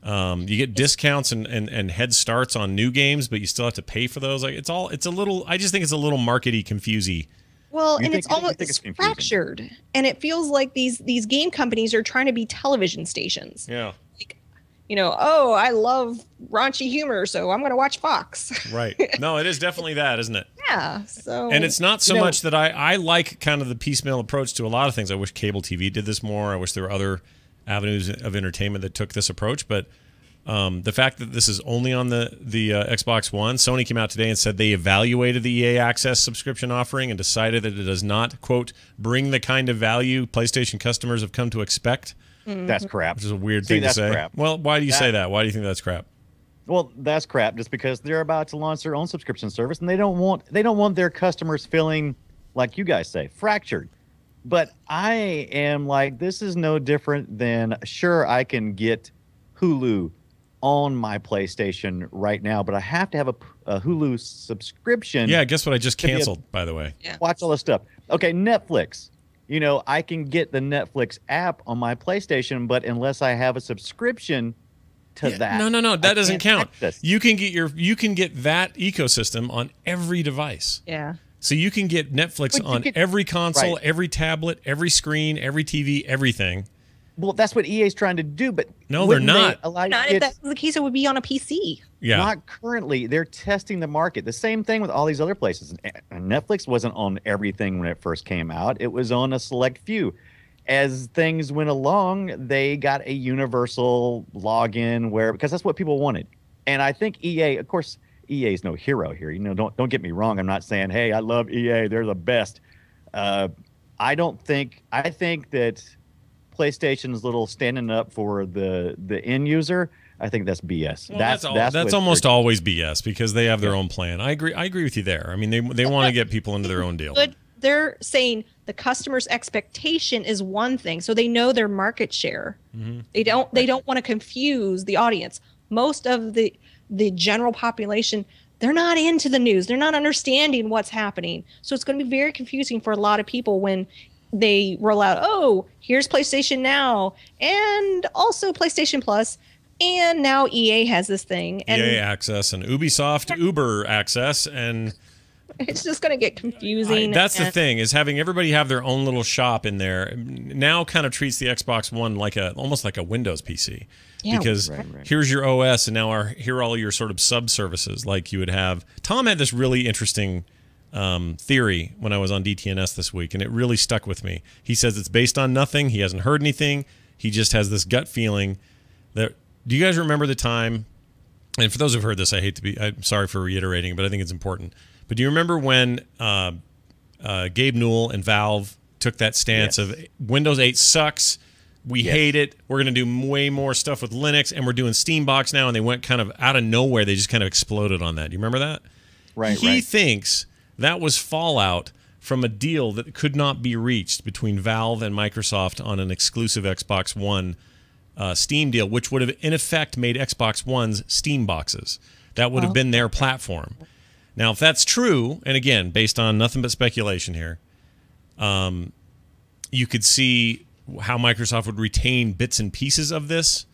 You get discounts and head starts on new games, but you still have to pay for those. Like it's a little. I just think it's a little markety confusey. Well, You and think- it's almost you think it's it's confusing? fractured, and it feels like these game companies are trying to be television stations. Yeah. Oh, I love raunchy humor, so I'm going to watch Fox. Right. No, it is definitely that, isn't it? Yeah. So. And it's not so you know, much that I like kind of the piecemeal approach to a lot of things. I wish cable TV did this more. I wish there were other avenues of entertainment that took this approach. But the fact that this is only on the Xbox One, Sony came out today and said they evaluated the EA Access subscription offering and decided that it does not, quote, bring the kind of value PlayStation customers have come to expect. That's crap. Which is a weird See, thing to that's say. crap. Well, why do you say that? Why do you think that's crap? Well, that's crap. Just because they're about to launch their own subscription service, and they don't want their customers feeling like you guys say fractured. But I am like, this is no different than sure I can get Hulu on my PlayStation right now, but I have to have a Hulu subscription. Yeah, guess what I just to be able- canceled, by the way. Yeah. Watch all this stuff. Okay, Netflix. I can get the Netflix app on my PlayStation, but unless I have a subscription to that, No, that I doesn't can't count. access. You can get that ecosystem on every device. Yeah. So you can get Netflix But you on could- every console, right. every tablet, every screen, every TV, everything. Well, that's what EA is trying to do, but No, they're wouldn't they not. allow you to Not if get- that was the case, it would be on a PC. Yeah. Not currently. They're testing the market. The same thing with all these other places. And Netflix wasn't on everything when it first came out. It was on a select few. As things went along, they got a universal login because that's what people wanted. And I think EA, of course, EA is no hero here. Don't get me wrong. I'm not saying, hey, I love EA. They're the best. I think that PlayStation's little standing up for the end user. I think that's BS. Well, that's that's almost always BS because they have their own plan. I agree with you there. I mean, they want to get people into their own deal. But they're saying the customer's expectation is one thing, so they know their market share. Mm-hmm. They don't want to confuse the audience. Most of the general population, they're not into the news. They're not understanding what's happening. So it's going to be very confusing for a lot of people when they roll out, oh, here's PlayStation Now and also PlayStation Plus, and now EA has this thing. And EA Access and Ubisoft Uber Access, and it's just going to get confusing. that's the thing, is having everybody have their own little shop in there now kind of treats the Xbox One almost like a Windows PC. Yeah, because right. here's your OS, and now here are all your sort of sub-services like you would have. Tom had this really interesting theory when I was on DTNS this week, and it really stuck with me. He says it's based on nothing. He hasn't heard anything. He just has this gut feeling that. Do you guys remember the time? And for those who've heard this, I'm sorry for reiterating, but I think it's important. But do you remember when Gabe Newell and Valve took that stance of Windows 8 sucks? We hate it. We're going to do way more stuff with Linux, and we're doing Steambox now. And they went kind of out of nowhere. They just kind of exploded on that. Do you remember that? Right. He thinks that was fallout from a deal that could not be reached between Valve and Microsoft on an exclusive Xbox One Steam deal, which would have in effect made Xbox One's Steam boxes. That would have been their platform. Now, if that's true, and again, based on nothing but speculation here, you could see how Microsoft would retain bits and pieces of this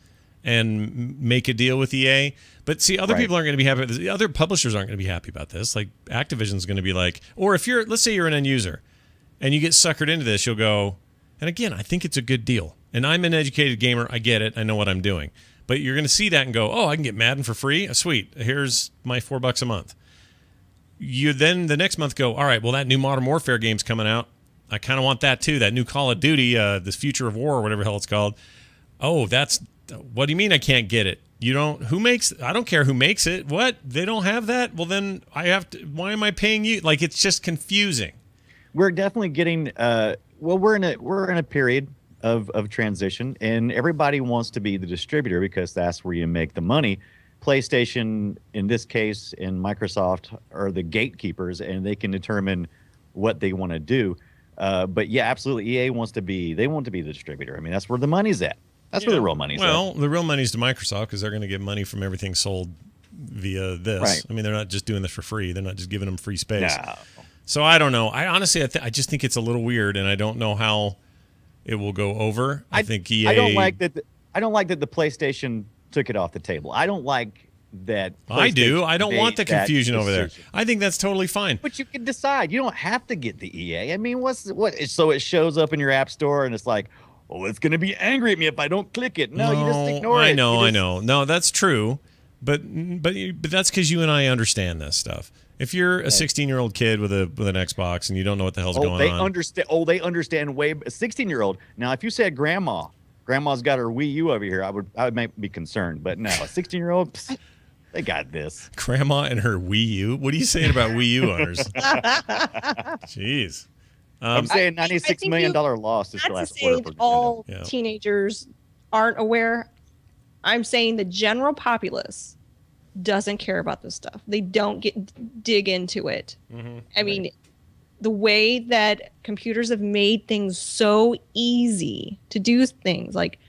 and make a deal with EA. But see, other people aren't going to be happy with this. The other publishers aren't going to be happy about this. Like Activision's going to be like, or if let's say you're an end user and you get suckered into this, you'll go, and again, I think it's a good deal. And I'm an educated gamer. I get it. I know what I'm doing. But you're going to see that and go, oh, I can get Madden for free? Sweet. Here's my $4 a month. You then the next month go, all right, well, that new Modern Warfare game's coming out. I kind of want that too. That new Call of Duty, this Future of War, or whatever the hell it's called. Oh, what do you mean I can't get it? I don't care who makes it. What? They don't have that? Well, then why am I paying you? Like, it's just confusing. We're definitely getting, we're in a period of transition, and everybody wants to be the distributor because that's where you make the money. PlayStation, in this case, and Microsoft are the gatekeepers, and they can determine what they want to do. But yeah, absolutely, EA wants to be the distributor. I mean, that's where the money's at. That's where the real money's at. Well, the real money's to Microsoft because they're going to get money from everything sold via this. Right. I mean, they're not just doing this for free. They're not just giving them free space. No. So I don't know. I honestly, I just think it's a little weird, and I don't know how it will go over. I think EA. I don't like that. I don't like that the PlayStation took it off the table. I don't like that. I do. I don't made want the that confusion over there. decision. I think that's totally fine. But you can decide. You don't have to get the EA. I mean, what? So it shows up in your app store, and it's like, oh, it's going to be angry at me if I don't click it. No, you just ignore it. I know. No, that's true. But that's because you and I understand this stuff. If you're a 16-year-old kid with an Xbox and you don't know what the hell's going on, they understand way. A 16-year-old. Now, if you said grandma's got her Wii U over here, I would be concerned. But no, a 16-year-old, they got this. Grandma and her Wii U. What are you saying about Wii U owners? Jeez. I'm saying $96 million loss is the Not to last say quarter. that all teenagers aren't aware. I'm saying the general populace doesn't care about this stuff. They don't dig into it. Mm-hmm. I mean, the way that computers have made things so easy to do things, like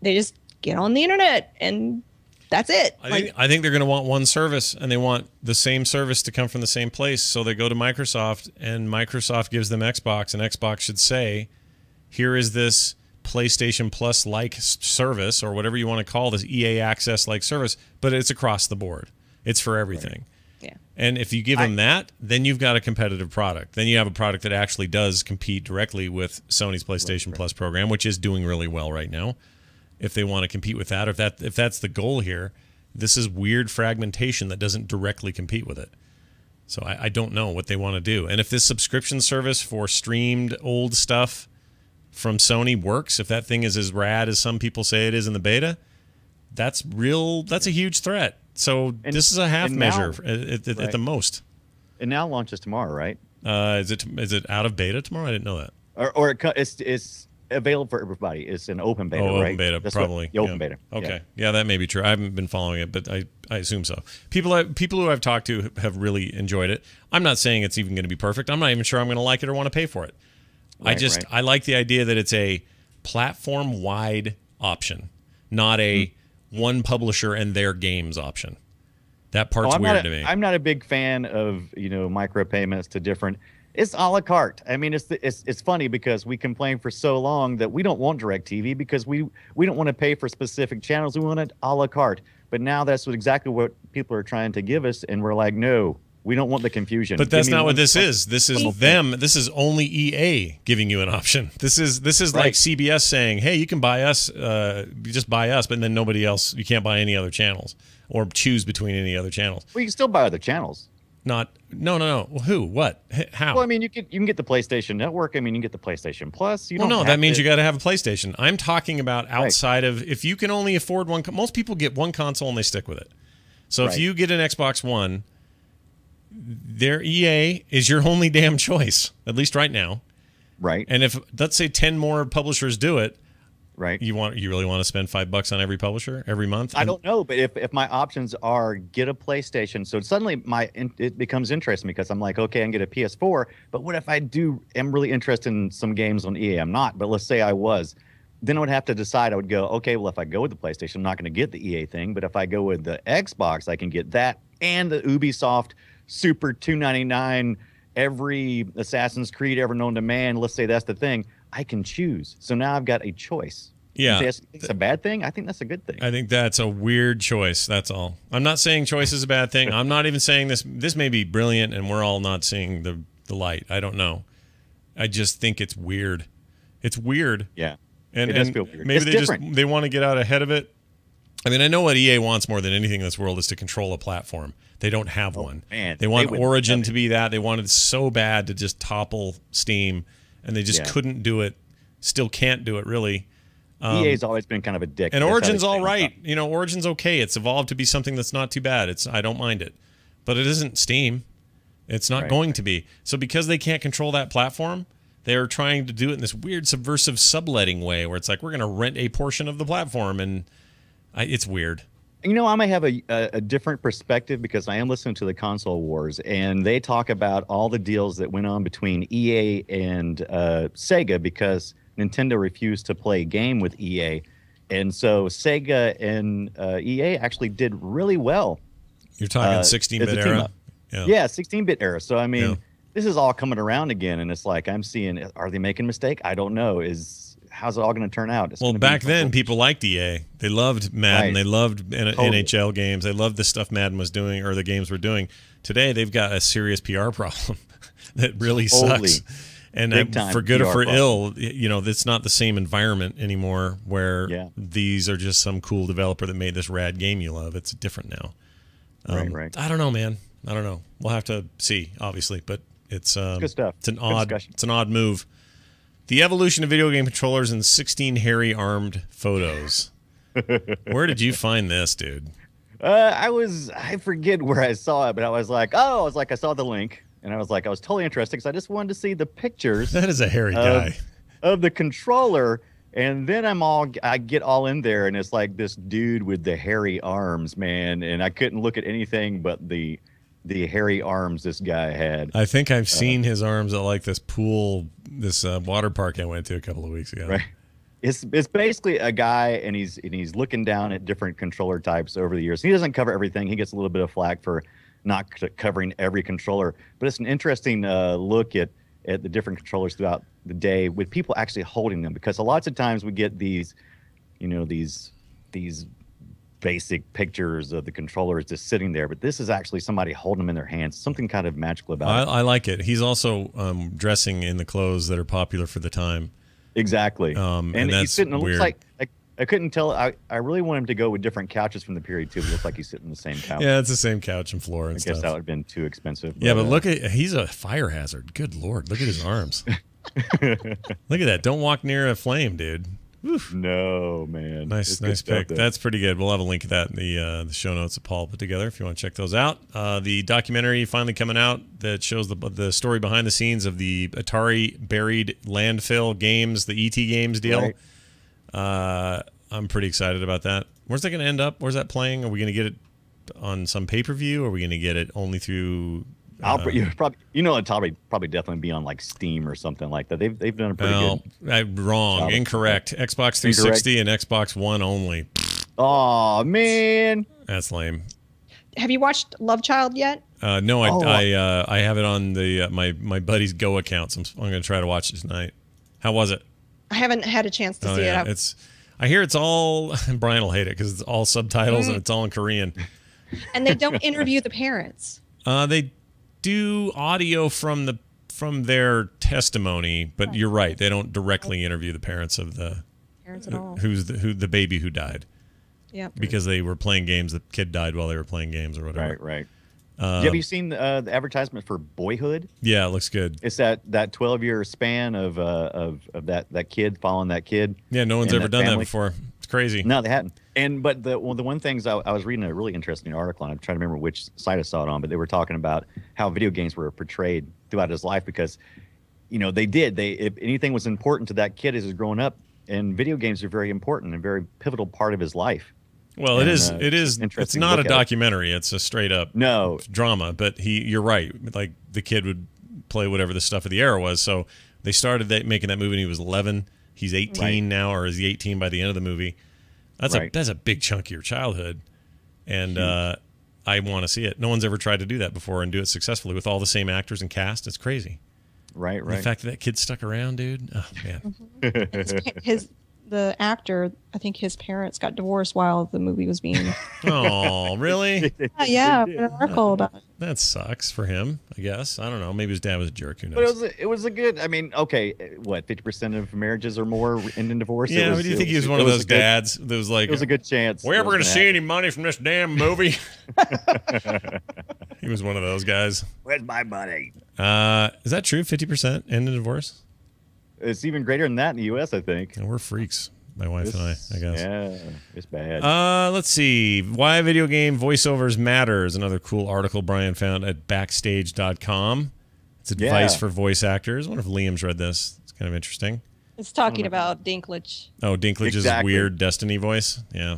they just get on the internet and that's it. I think they're going to want one service, and they want the same service to come from the same place. So they go to Microsoft, and Microsoft gives them Xbox, and Xbox should say, here is this PlayStation Plus-like service, or whatever you want to call this EA Access-like service, but it's across the board. It's for everything. Right. Yeah. And if you give them that, then you've got a competitive product. Then you have a product that actually does compete directly with Sony's PlayStation Plus program, which is doing really well right now. If they want to compete with that, if that's the goal here, this is weird fragmentation that doesn't directly compete with it. So I don't know what they want to do. And if this subscription service for streamed old stuff from Sony works, if that thing is as rad as some people say it is in the beta, that's a huge threat. So this is a half measure at the most. It now launches tomorrow, right? Is it out of beta tomorrow? I didn't know that. Or it's available for everybody. It's an open beta, right? Open beta, probably. Open beta. Okay. Yeah, that may be true. I haven't been following it, but I assume so. People who I've talked to have really enjoyed it. I'm not saying it's even going to be perfect. I'm not even sure I'm going to like it or want to pay for it. I like the idea that it's a platform-wide option, not a one publisher and their games option. That part's weird to me. I'm not a big fan of micropayments to different. It's a la carte. I mean, it's funny because we complained for so long that we don't want DirecTV because we don't want to pay for specific channels. We want it a la carte. But now that's exactly what people are trying to give us, and we're like, no, we don't want the confusion. But that's not what this is. This is them. This is only EA giving you an option. This is like CBS saying, hey, you can buy us, just buy us, but then nobody else. You can't buy any other channels or choose between any other channels. Well, you can still buy other channels. No. Who? What? How? Well, I mean, you can get the PlayStation Network. I mean, you can get the PlayStation Plus. That means you got to have a PlayStation. I'm talking about outside of, if you can only afford one. Most people get one console and they stick with it. So if you get an Xbox One, their EA is your only damn choice, at least right now. Right. And if, let's say, 10 more publishers do it, right, you really want to spend $5 on every publisher every month? I don't know, but if my options are get a PlayStation, so suddenly it becomes interesting because I'm like, okay, I can get a PS4, but what if I am really interested in some games on EA? I'm not, but let's say I was. Then I would have to decide. I would go, okay, well, if I go with the PlayStation, I'm not going to get the EA thing, but if I go with the Xbox, I can get that and the Ubisoft Super $2.99 every Assassin's Creed ever known to man. Let's say that's the thing. I can choose. So now I've got a choice. Yeah. It's a bad thing? I think that's a good thing. I think that's a weird choice. That's all. I'm not saying choice is a bad thing. I'm not even saying this may be brilliant and we're all not seeing the light. I don't know. I just think it's weird. It's weird. Yeah. And, it does feel weird. Maybe they want to get out ahead of it. I mean, I know what EA wants more than anything in this world is to control a platform. They don't have one. Man, they want Origin to be that. They wanted so bad to just topple Steam, and they just couldn't do it. Still can't do it, really. EA's always been kind of a dick. And Origin's all right. Origin's okay. It's evolved to be something that's not too bad. I don't mind it. But it isn't Steam. It's not going to be. So because they can't control that platform, they're trying to do it in this weird subversive subletting way where it's like, we're going to rent a portion of the platform, and it's weird. I may have a different perspective because I am listening to the console wars, and they talk about all the deals that went on between EA and Sega because Nintendo refused to play a game with EA. And so Sega and EA actually did really well. You're talking 16-bit era? Yeah, 16-bit era. So, I mean, this is all coming around again, and it's like I'm seeing, are they making a mistake? I don't know. how's it all going to turn out? It's well, gonna be back then, cool. people liked EA. They loved Madden. Right. They loved Totally. NHL games. They loved the stuff Madden was doing or the games were doing. Today, they've got a serious PR problem that really Totally. sucks. And Big time for good or PR for problem. ill, you know, it's not the same environment anymore where Yeah. these are just some cool developer that made this rad game you love. It's different now. Right. I don't know, man. I don't know. We'll have to see, obviously, but it's good stuff. It's an Good odd. discussion. It's an odd move. The evolution of video game controllers and 16 hairy armed photos. Where did you find this, dude? I forget where I saw it, but I was like, I saw the link, and I was totally interested because I just wanted to see the pictures That is a hairy guy. of the controller. And then I get all in there, and it's like this dude with the hairy arms, man. And I couldn't look at anything but the hairy arms this guy had. I think I've seen his arms at like this pool, this water park I went to a couple of weeks ago. Right. It's basically a guy, and he's looking down at different controller types over the years. He doesn't cover everything. He gets a little bit of flack for not covering every controller, but it's an interesting look at the different controllers throughout the day with people actually holding them, because a lot of times we get these basic pictures of the controllers just sitting there, but this is actually somebody holding them in their hands. Something kind of magical about it. I like it. He's also dressing in the clothes that are popular for the time. Exactly. And he's that's sitting. It weird. looks like I couldn't tell. I really want him to go with different couches from the period too. It looks like he's sitting in the same couch. Yeah, it's the same couch and floor and I stuff. guess that would have been too expensive. Yeah, but look at he's a fire hazard. Good Lord, look at his arms. Look at that. Don't walk near a flame, dude. Oof. No, man. Nice It's good pick. stuff, though. That's pretty good. We'll have a link to that in the show notes that Paul put together if you want to check those out. The documentary finally coming out that shows the story behind the scenes of the Atari buried landfill games, the ET games deal. Right. I'm pretty excited about that. Where's that going to end up? Where's that playing? Are we going to get it on some pay-per-view, or are we going to get it only through... It'll probably definitely be on like Steam or something like that. They've done a pretty good. Wrong. job. Incorrect. Xbox 360 and Xbox One only. Oh man. That's lame. Have you watched Love Child yet? No, I have it on the my buddy's Go account, so I'm going to try to watch it tonight. How was it? I haven't had a chance to see it. I hear it's all Brian will hate it because it's all subtitles and it's all in Korean. And they don't interview the parents. They do audio from their testimony, but you're right. They don't directly interview the parents of the Parents at all. the baby who died. Yeah. Because they were playing games. The kid died while they were playing games or whatever. Right. Have you seen the advertisement for Boyhood? Yeah, it looks good. It's that 12-year span of that kid following that kid. Yeah, no one's and ever that done that family. before. It's crazy. No, they hadn't. But the one things I was reading a really interesting article, and I'm trying to remember which site I saw it on, but they were talking about how video games were portrayed throughout his life because, if anything was important to that kid as he was growing up, and video games are very important and very pivotal part of his life. Well, it is. It's interesting not a look at it. documentary. It's a straight up drama. But you're right. Like the kid would play whatever the stuff of the era was. So they started making that movie when he was 11. He's 18 now, or is he 18 by the end of the movie? That's a big chunk of your childhood, and I want to see it. No one's ever tried to do that before and do it successfully with all the same actors and cast. It's crazy. Right. The fact that kid stuck around, dude. Oh man. The actor, I think his parents got divorced while the movie was being. Oh, really? Yeah, I read an article about it. That sucks for him, I guess. I don't know. Maybe his dad was a jerk. Who But knows? it was a good. I mean, okay, what 50% of marriages or more end in divorce? Yeah, do you think he was one of those dads that was like, it was a good chance. we ever going to see any money from this damn movie? He was one of those guys. Where's my money? Is that true? 50% end in divorce? It's even greater than that in the U.S., I think. And we're freaks, my wife and I guess. Yeah, it's bad. Let's see. Why video game voiceovers matter is another cool article Brian found at backstage.com. It's advice for voice actors. I wonder if Liam's read this. It's kind of interesting. It's talking about Dinklage. Oh, Dinklage's weird Destiny voice. Yeah.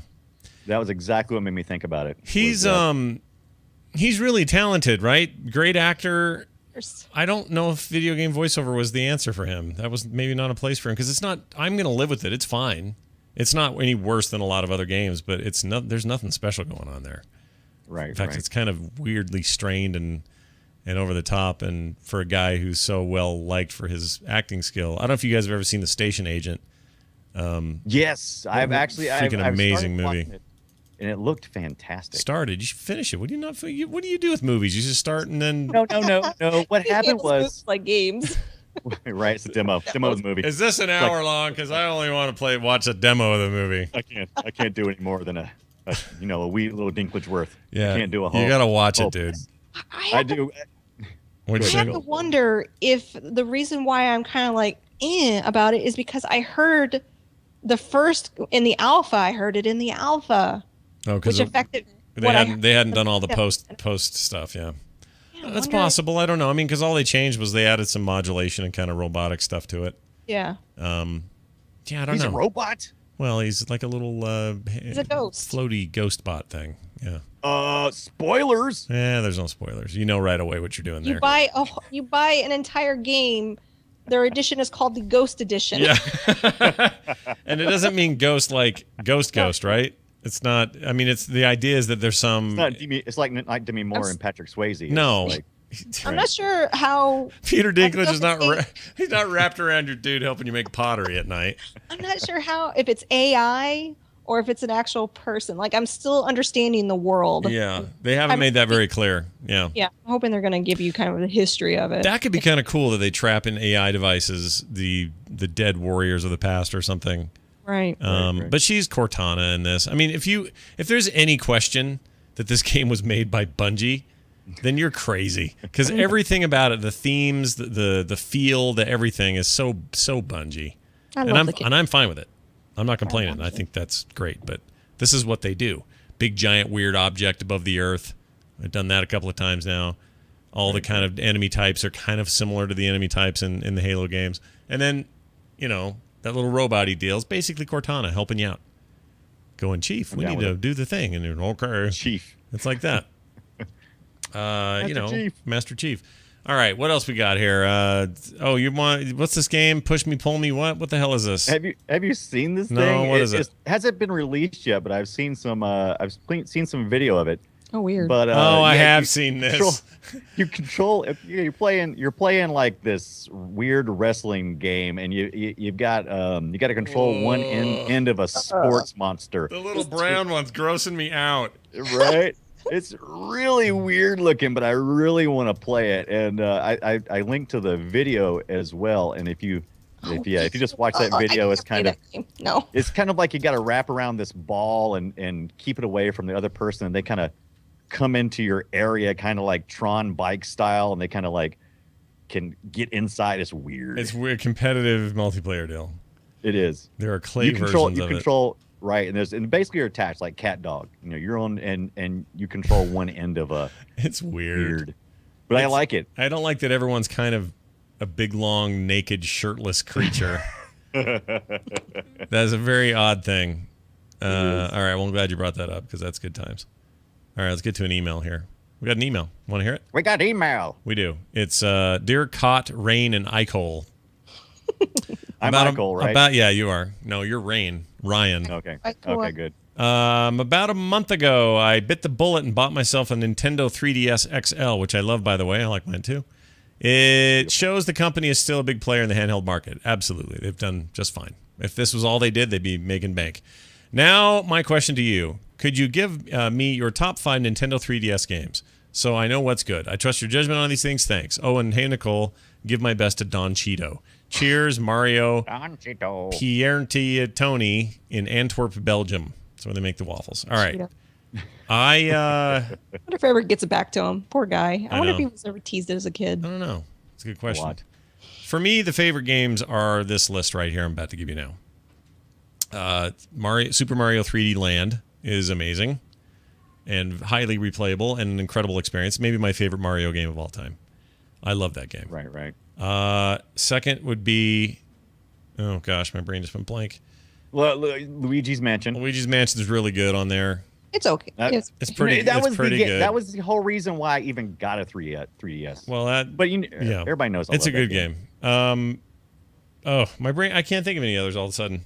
That was exactly what made me think about it. He's really talented, right? Great actor. I don't know if video game voiceover was the answer for him. That was maybe not a place for him because it's not. I'm going to live with it. It's fine. It's not any worse than a lot of other games, but it's not. There's nothing special going on there. Right. In fact, it's kind of weirdly strained and over the top. And for a guy who's so well liked for his acting skill, I don't know if you guys have ever seen The Station Agent Yes, I've freaking amazing started watching movie. it, and it looked fantastic. Started. You should finish it. What do you not? What do you do with movies? You just start and then. No. What happened was like games. right. It's a demo. Demo of the movie. Is this an hour long? Because I only want to watch a demo of the movie. I can't do any more than a wee little dinklage worth. Yeah, I can't do a whole. You gotta watch it, dude. I do. What'd you I say? have to wonder if the reason why I'm kind of like about it is because I heard the first in the alpha. I heard it in the alpha, which affected. They hadn't done all the post stuff. Yeah, that's possible. I don't know. I mean, because all they changed was they added some modulation and kind of robotic stuff to it. Yeah. Yeah, I don't know. He's a robot. Well, he's like a little he's a ghost. Floaty ghost bot thing. Yeah. Spoilers. Yeah, there's no spoilers. You know right away what you're doing there. You buy an entire game. Their edition is called the Ghost Edition. Yeah. And it doesn't mean ghost like ghost, right? It's not. I mean, it's the idea is that there's some. It's like Demi Moore and Patrick Swayze. No. Like, I'm not sure how. Peter Dinklage is not. He's not wrapped around your dude helping you make pottery at night. I'm not sure how if it's AI or if it's an actual person. Like I'm still understanding the world. Yeah, they haven't made that very clear. Yeah. Yeah, I'm hoping they're going to give you kind of the history of it. That could be kind of cool that they trap in AI devices the dead warriors of the past or something. Right. Right. But she's Cortana in this. I mean, if there's any question that this game was made by Bungie, then you're crazy because everything about it, the themes, the feel, the everything is so Bungie. And I'm fine with it. I'm not complaining. I think that's great. But this is what they do: big, giant, weird object above the earth. I've done that a couple of times now. All the kind of enemy types are kind of similar to the enemy types in the Halo games. And then, that little robot he deals, basically Cortana helping you out. Going, Chief, we need to do the thing. And you're okay. Chief. It's like that. Chief. Master Chief. All right, what else we got here? What's this game? Push me, pull me. What the hell is this? Have you seen this No, thing? what is it? Hasn't been released yet, but I've seen some video of it. Oh, weird. But I have seen this. You're playing like this weird wrestling game, and you got to control one end of a sports monster. The little brown one's grossing me out. Right? It's really weird looking, but I really want to play it. And I linked to the video as well. And if you just watch that video, it's kind of like you got to wrap around this ball and keep it away from the other person, and they kind of come into your area, kind of like Tron bike style, and they kind of like can get inside. It's weird. It's weird, competitive multiplayer deal. It is. There are clay versions of it. Right, and basically you're attached like cat dog. You're on and you control one end of a. It's weird. But I like it. I don't like that everyone's kind of a big, long, naked, shirtless creature. That's a very odd thing. All right, well, I'm glad you brought that up because that's good times. All right, let's get to an email here. We got an email. Want to hear it? We got email. We do. It's Dear Cot, Rain, and Icole. I'm Michael, right? Yeah, you are. No, you're Ryan. Okay. Okay, good. About a month ago, I bit the bullet and bought myself a Nintendo 3DS XL, which I love, by the way. I like mine, too. It shows the company is still a big player in the handheld market. Absolutely. They've done just fine. If this was all they did, they'd be making bank. Now, my question to you. Could you give me your top 5 Nintendo 3DS games so I know what's good? I trust your judgment on these things. Thanks. Oh, and hey, Nicole, give my best to Don Cheeto. Cheers, Mario Pierre-Tony in Antwerp, Belgium. That's where they make the waffles. All right. I wonder if it ever gets it back to him. Poor guy. I wonder know. if he was ever teased as a kid. don't know. It's a good question. For me, the favorite games are this list right here I'm about to give you now. Super Mario 3D Land is amazing and highly replayable and an incredible experience. Maybe my favorite Mario game of all time. I love that game. Right. Second would be, oh gosh, my brain just went blank. Luigi's Mansion. Luigi's Mansion is really good on there. It's okay. It's pretty. It's pretty good. That was the whole reason why I even got a 3DS. Well, everybody knows. It's a good game. Oh, my brain. I can't think of any others all of a sudden.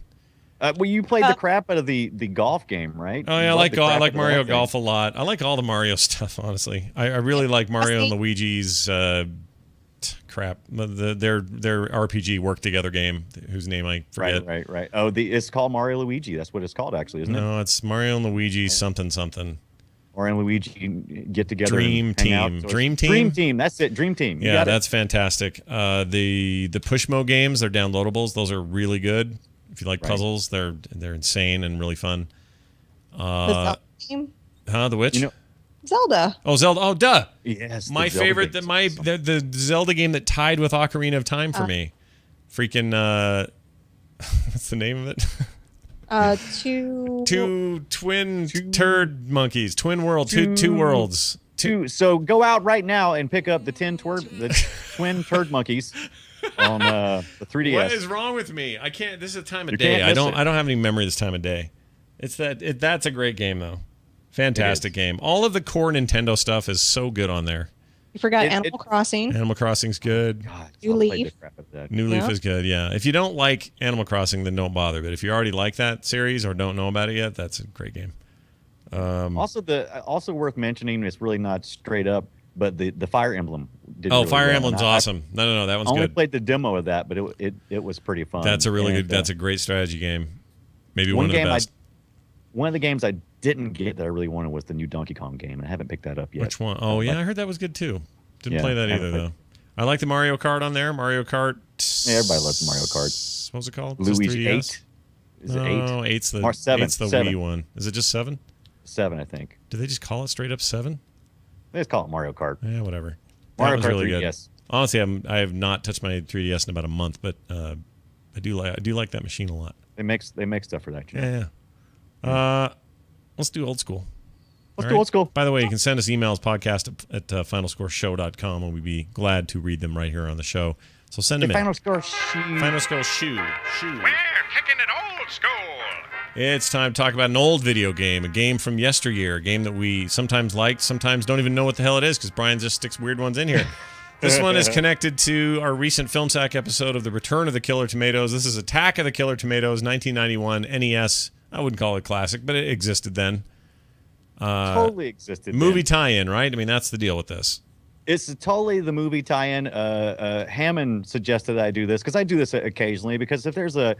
Well, you played the crap out of the golf game, right? Oh yeah, I like Mario Golf a lot. I like all the Mario stuff, honestly. I really like Mario and Luigi's crap. Their RPG work together game, whose name I forget. Right. Oh, it's called Mario Luigi. That's what it's called, actually, isn't it? No, it's Mario and Luigi something. Or and Luigi get together. Dream Team. Dream Team. That's it. Dream Team. Yeah, that's fantastic. The Pushmo games, they're downloadables. Those are really good. If you like puzzles, they're insane and really fun. The Zelda game? The which? Zelda. Oh, Zelda. Oh, duh. Yes. My favorite. The Zelda game that tied with Ocarina of Time for me. Freaking. What's the name of it? Two twin turd monkeys. Twin world. Two worlds. So go out right now and pick up the twin turd monkeys on the 3DS. What is wrong with me? I can't. This is a time of day. I don't have any memory this time of day. That's a great game though. Fantastic game. All of the core Nintendo stuff is so good on there. You forgot Animal Crossing. Animal Crossing's good. God, New Leaf. New Leaf is good, yeah. If you don't like Animal Crossing, then don't bother. But if you already like that series or don't know about it yet, that's a great game. Also worth mentioning, it's really not straight up, but the Fire Emblem did really Fire well. Emblem's awesome. No, that one's good. I only played the demo of that, but it was pretty fun. That's a really good. That's a great strategy game. Maybe one of the best. One of the games I didn't get that I really wanted was the new Donkey Kong game, and I haven't picked that up yet. Which one? Oh, yeah, I heard that was good too. Didn't play that either, though. I like the Mario Kart on there. Mario Kart. Yeah, everybody loves Mario Kart. What was it called? Luigi 8. Is it 8? No, 8's the, or 7. 8's the 7. Wii one. Is it just 7? 7, I think. Do they just call it straight up 7? They just call it Mario Kart. Yeah, whatever. Mario That was Kart really 3DS. good. Honestly, I have not touched my 3DS in about a month, but I do like that machine a lot. They make stuff for that. Yeah. Let's do old school. Let's do old school. By the way, you can send us emails, podcast at finalscoreshow.com, and we'd be glad to read them right here on the show. So send them in. Final Score Shoe. Final Score Shoe. We're kicking it old school. It's time to talk about an old video game, a game from yesteryear, a game that we sometimes liked, sometimes don't even know what the hell it is because Brian just sticks weird ones in here. This one is connected to our recent Film Sack episode of The Return of the Killer Tomatoes. This is Attack of the Killer Tomatoes, 1991, NES. I wouldn't call it classic, but it existed then. Totally existed. Movie tie-in, right? I mean, that's the deal with this. It's totally the movie tie-in. Hammond suggested I do this because I do this occasionally. Because if there's a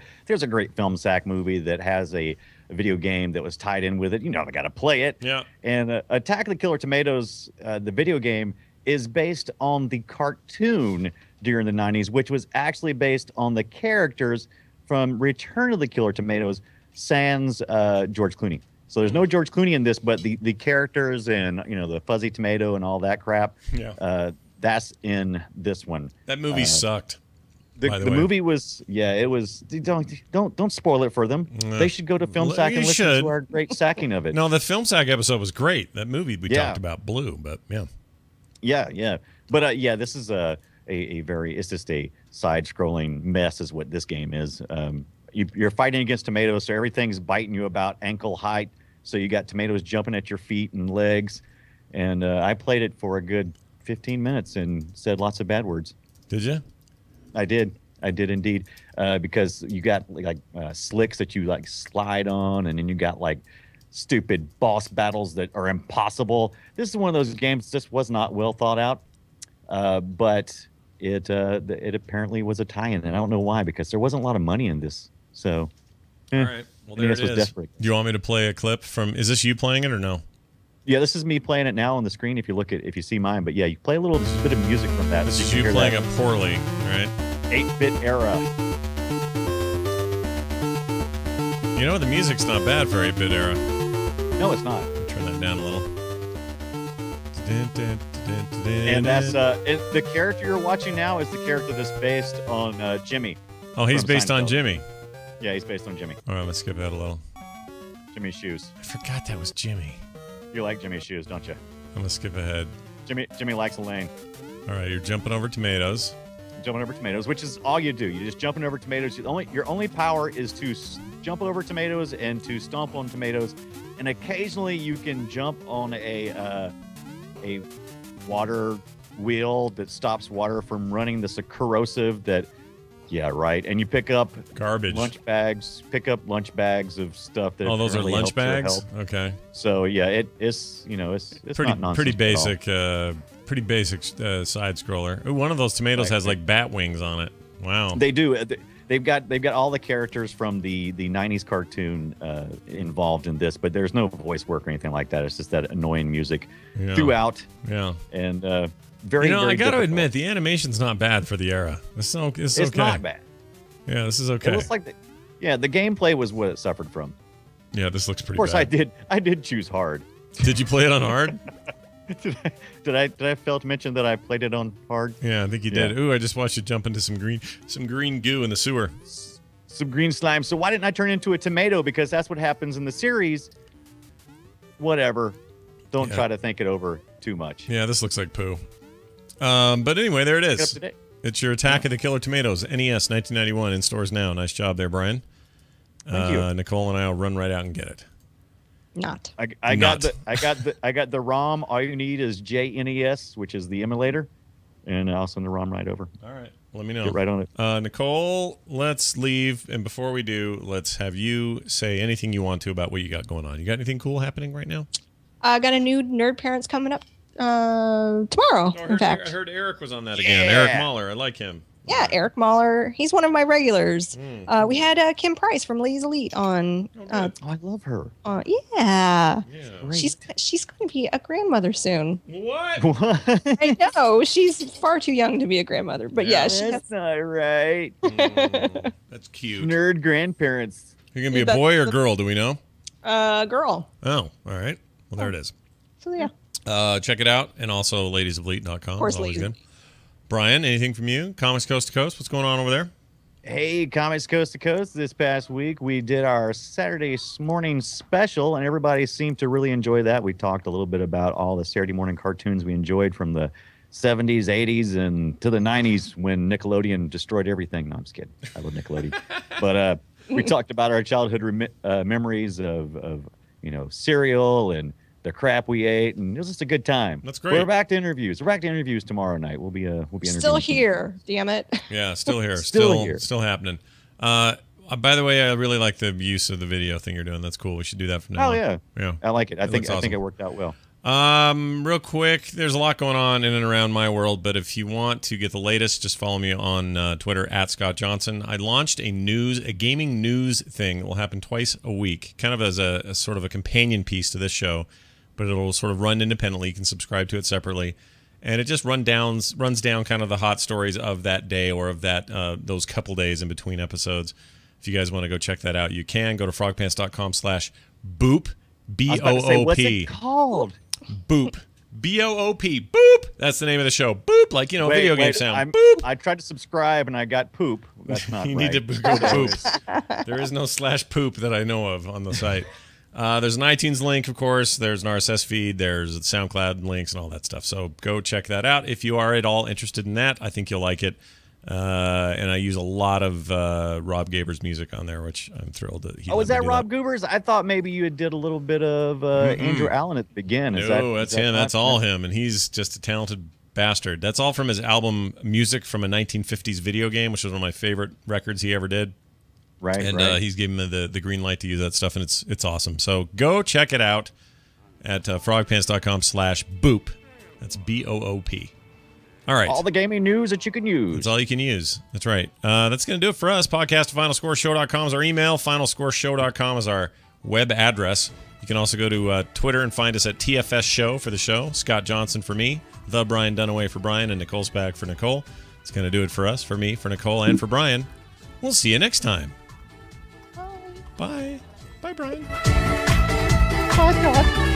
great Film Sack movie that has a video game that was tied in with it, I got to play it. Yeah. And Attack of the Killer Tomatoes, the video game, is based on the cartoon during the 90s, which was actually based on the characters from Return of the Killer Tomatoes, sans George Clooney. So there's no George Clooney in this, but the characters and the fuzzy tomato and all that crap. Yeah. That's in this one. That movie sucked. The movie was it was. Don't spoil it for them. They should go to Film Sack and listen to our great sacking of it. No, the Film Sack episode was great. That movie we talked about blew, but yeah. Yeah. But this is a very, it's just a side-scrolling mess is what this game is. You're fighting against tomatoes, so everything's biting you about ankle height. So you got tomatoes jumping at your feet and legs. And I played it for a good 15 minutes and said lots of bad words. Did you? I did indeed. Because you got slicks that you slide on, and then you got stupid boss battles that are impossible. This is one of those games that just was not well thought out. But it apparently was a tie-in, and I don't know why, because there wasn't a lot of money in this. So, all right. Well, there it is. Desperate. Do you want me to play a clip from? Is this you playing it or no? Yeah, this is me playing it now on the screen. If you see mine, but yeah, you play a little bit of music from that. This is you playing it poorly, right? 8-bit era. The music's not bad for 8-bit era. No, it's not. Turn that down a little. And that's the character you're watching now is the character that's based on Jimmy. Oh, he's based on Jimmy. Yeah, he's based on Jimmy. All right, let's skip ahead a little. Jimmy's shoes. I forgot that was Jimmy. You like Jimmy's shoes, don't you? I'm gonna skip ahead. Jimmy likes Elaine. All right, you're jumping over tomatoes. Jumping over tomatoes, which is all you do. You're just jumping over tomatoes. Your only power is to jump over tomatoes and to stomp on tomatoes, and occasionally you can jump on a water wheel that stops water from running. That's a corrosive that Yeah, right. And you pick up Garbage. lunch bags of stuff that. Oh, those are apparently lunch helps your bags. health. Okay. So yeah, it's Pretty not nonsense pretty at all. basic. Pretty basic side scroller. Ooh, one of those tomatoes has like bat wings on it. Wow. They do. They've got all the characters from the 90s cartoon involved in this, but there's no voice work or anything like that. It's just that annoying music throughout. Yeah. And very, I very got to difficult. admit, the animation's not bad for the era. It's okay. not bad. Yeah, this is okay. It looks like the gameplay was what it suffered from. Yeah, this looks pretty Of course, bad. I did choose hard. Did you play it on hard? Did I fail to mention that I played it on hard? Yeah, I think you did. Ooh, I just watched you jump into some green goo in the sewer. Some green slime. So why didn't I turn into a tomato? Because that's what happens in the series. Whatever. Don't try to think it over too much. Yeah, this looks like poo. But anyway, there it Pick it up is. today. It's your Attack of the Killer Tomatoes, NES 1991, in stores now. Nice job there, Brian. Thank you. Nicole and I will run right out and get it. Not. I got the ROM. All you need is JNES, which is the emulator, and I'll send the ROM right over. All right, let me know. Get right on it. Nicole, let's leave, and before we do, let's have you say anything you want to about what you got going on. You got anything cool happening right now? I got a new Nerd Parents coming up tomorrow. In fact, I heard Eric was on that again. Eric Mahler, I like him. Yeah, Eric Mahler. He's one of my regulars. We had Kim Price from Ladies Elite on. I love her. Yeah. Great. She's going to be a grandmother soon. What? I know she's far too young to be a grandmother, but yeah, That's not right. That's cute. Nerd grandparents. You're gonna be a boy or girl? Do we know? Girl. Oh, all right. Well, there it is. So yeah. Check it out, and also ladiesofleet.com. Of course, always Ladies. good. Brian, anything from you? Comics Coast to Coast. What's going on over there? Hey, Comics Coast to Coast. This past week, we did our Saturday morning special, and everybody seemed to really enjoy that. We talked a little bit about all the Saturday morning cartoons we enjoyed from the 70s, 80s, and to the 90s when Nickelodeon destroyed everything. No, I'm just kidding. I love Nickelodeon. But we talked about our childhood memories of cereal and the crap we ate, and it was just a good time. That's great. We're back to interviews. We're back to interviews tomorrow night. We'll be interviewing Still here, damn it. Yeah, still here. Still here. Still happening. By the way, I really like the use of the video thing you're doing. That's cool. We should do that from now on. yeah. Yeah. I like it. I think awesome. it worked out well. Real quick, there's a lot going on in and around my world, but if you want to get the latest, just follow me on Twitter at Scott Johnson. I launched a gaming news thing that will happen twice a week, kind of as a sort of a companion piece to this show, but it'll sort of run independently. You can subscribe to it separately, and it just runs down kind of the hot stories of that day or of that those couple days in between episodes. If you guys want to go check that out, you can go to frogpants.com/boop, B-O-O-P. What's it called? Boop. B-O-O-P. Boop. That's the name of the show. Boop. Like, video game sound. Boop. I tried to subscribe and I got poop. That's not You right. need to go poop. There is no /poop that I know of on the site. There's an iTunes link, of course. There's an RSS feed. There's SoundCloud links and all that stuff. So go check that out. If you are at all interested in that, I think you'll like it. And I use a lot of Rob Gaber's music on there, which I'm thrilled that he. Oh, is that Rob Goobers? I thought maybe you did a little bit of Andrew Allen at the beginning. No, that's him. That's all him, and he's just a talented bastard. That's all from his album Music from a 1950s Video Game, which was one of my favorite records he ever did. Right, and right. he's given me the green light to use that stuff, and it's awesome. So go check it out at frogpants.com/boop. That's B-O-O-P. All right. All the gaming news that you can use. That's all you can use. That's right. That's going to do it for us. Podcast finalscoreshow.com is our email. Finalscoreshow.com is our web address. You can also go to Twitter and find us at TFS Show for the show. Scott Johnson for me. The Brian Dunaway for Brian. And Nicole Spag for Nicole. It's going to do it for us, for me, for Nicole, and for Brian. We'll see you next time. Bye. Bye, Brian. Bye, God.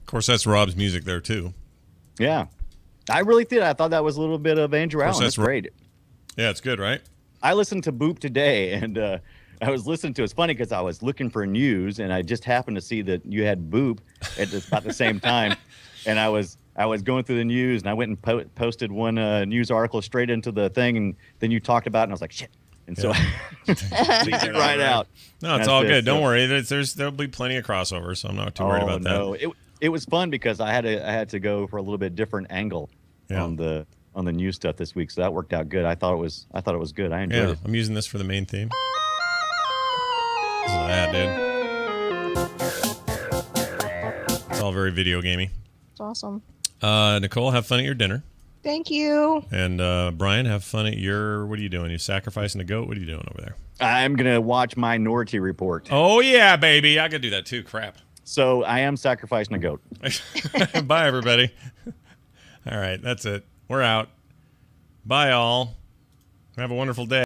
Of course, that's Rob's music there, too. Yeah. I really did. I thought that was a little bit of Andrew Allen. That's great. Yeah, it's good, right? I listened to Boop today, and I was listening to it. It's funny because I was looking for news, and I just happened to see that you had Boop at about the same time. And I was I was going through the news and I went and posted one news article straight into the thing, and then you talked about it, and I was like, shit. And so I leaked it right out. No, it's all good. Don't worry. There'll be plenty of crossover, so I'm not too worried about that. No, it was fun because I had to go for a little bit different angle on the news stuff this week, so that worked out good. I thought it was good. I enjoyed it. I'm using this for the main theme. This is that, dude. It's all very video gamey. It's awesome. Nicole, have fun at your dinner. Thank you. And Brian, have fun at your. What are you doing? You sacrificing a goat? What are you doing over there? I'm gonna watch Minority Report. Oh yeah, baby! I could do that too. Crap. So I am sacrificing a goat. Bye, everybody. All right, that's it. We're out. Bye, all. Have a wonderful day.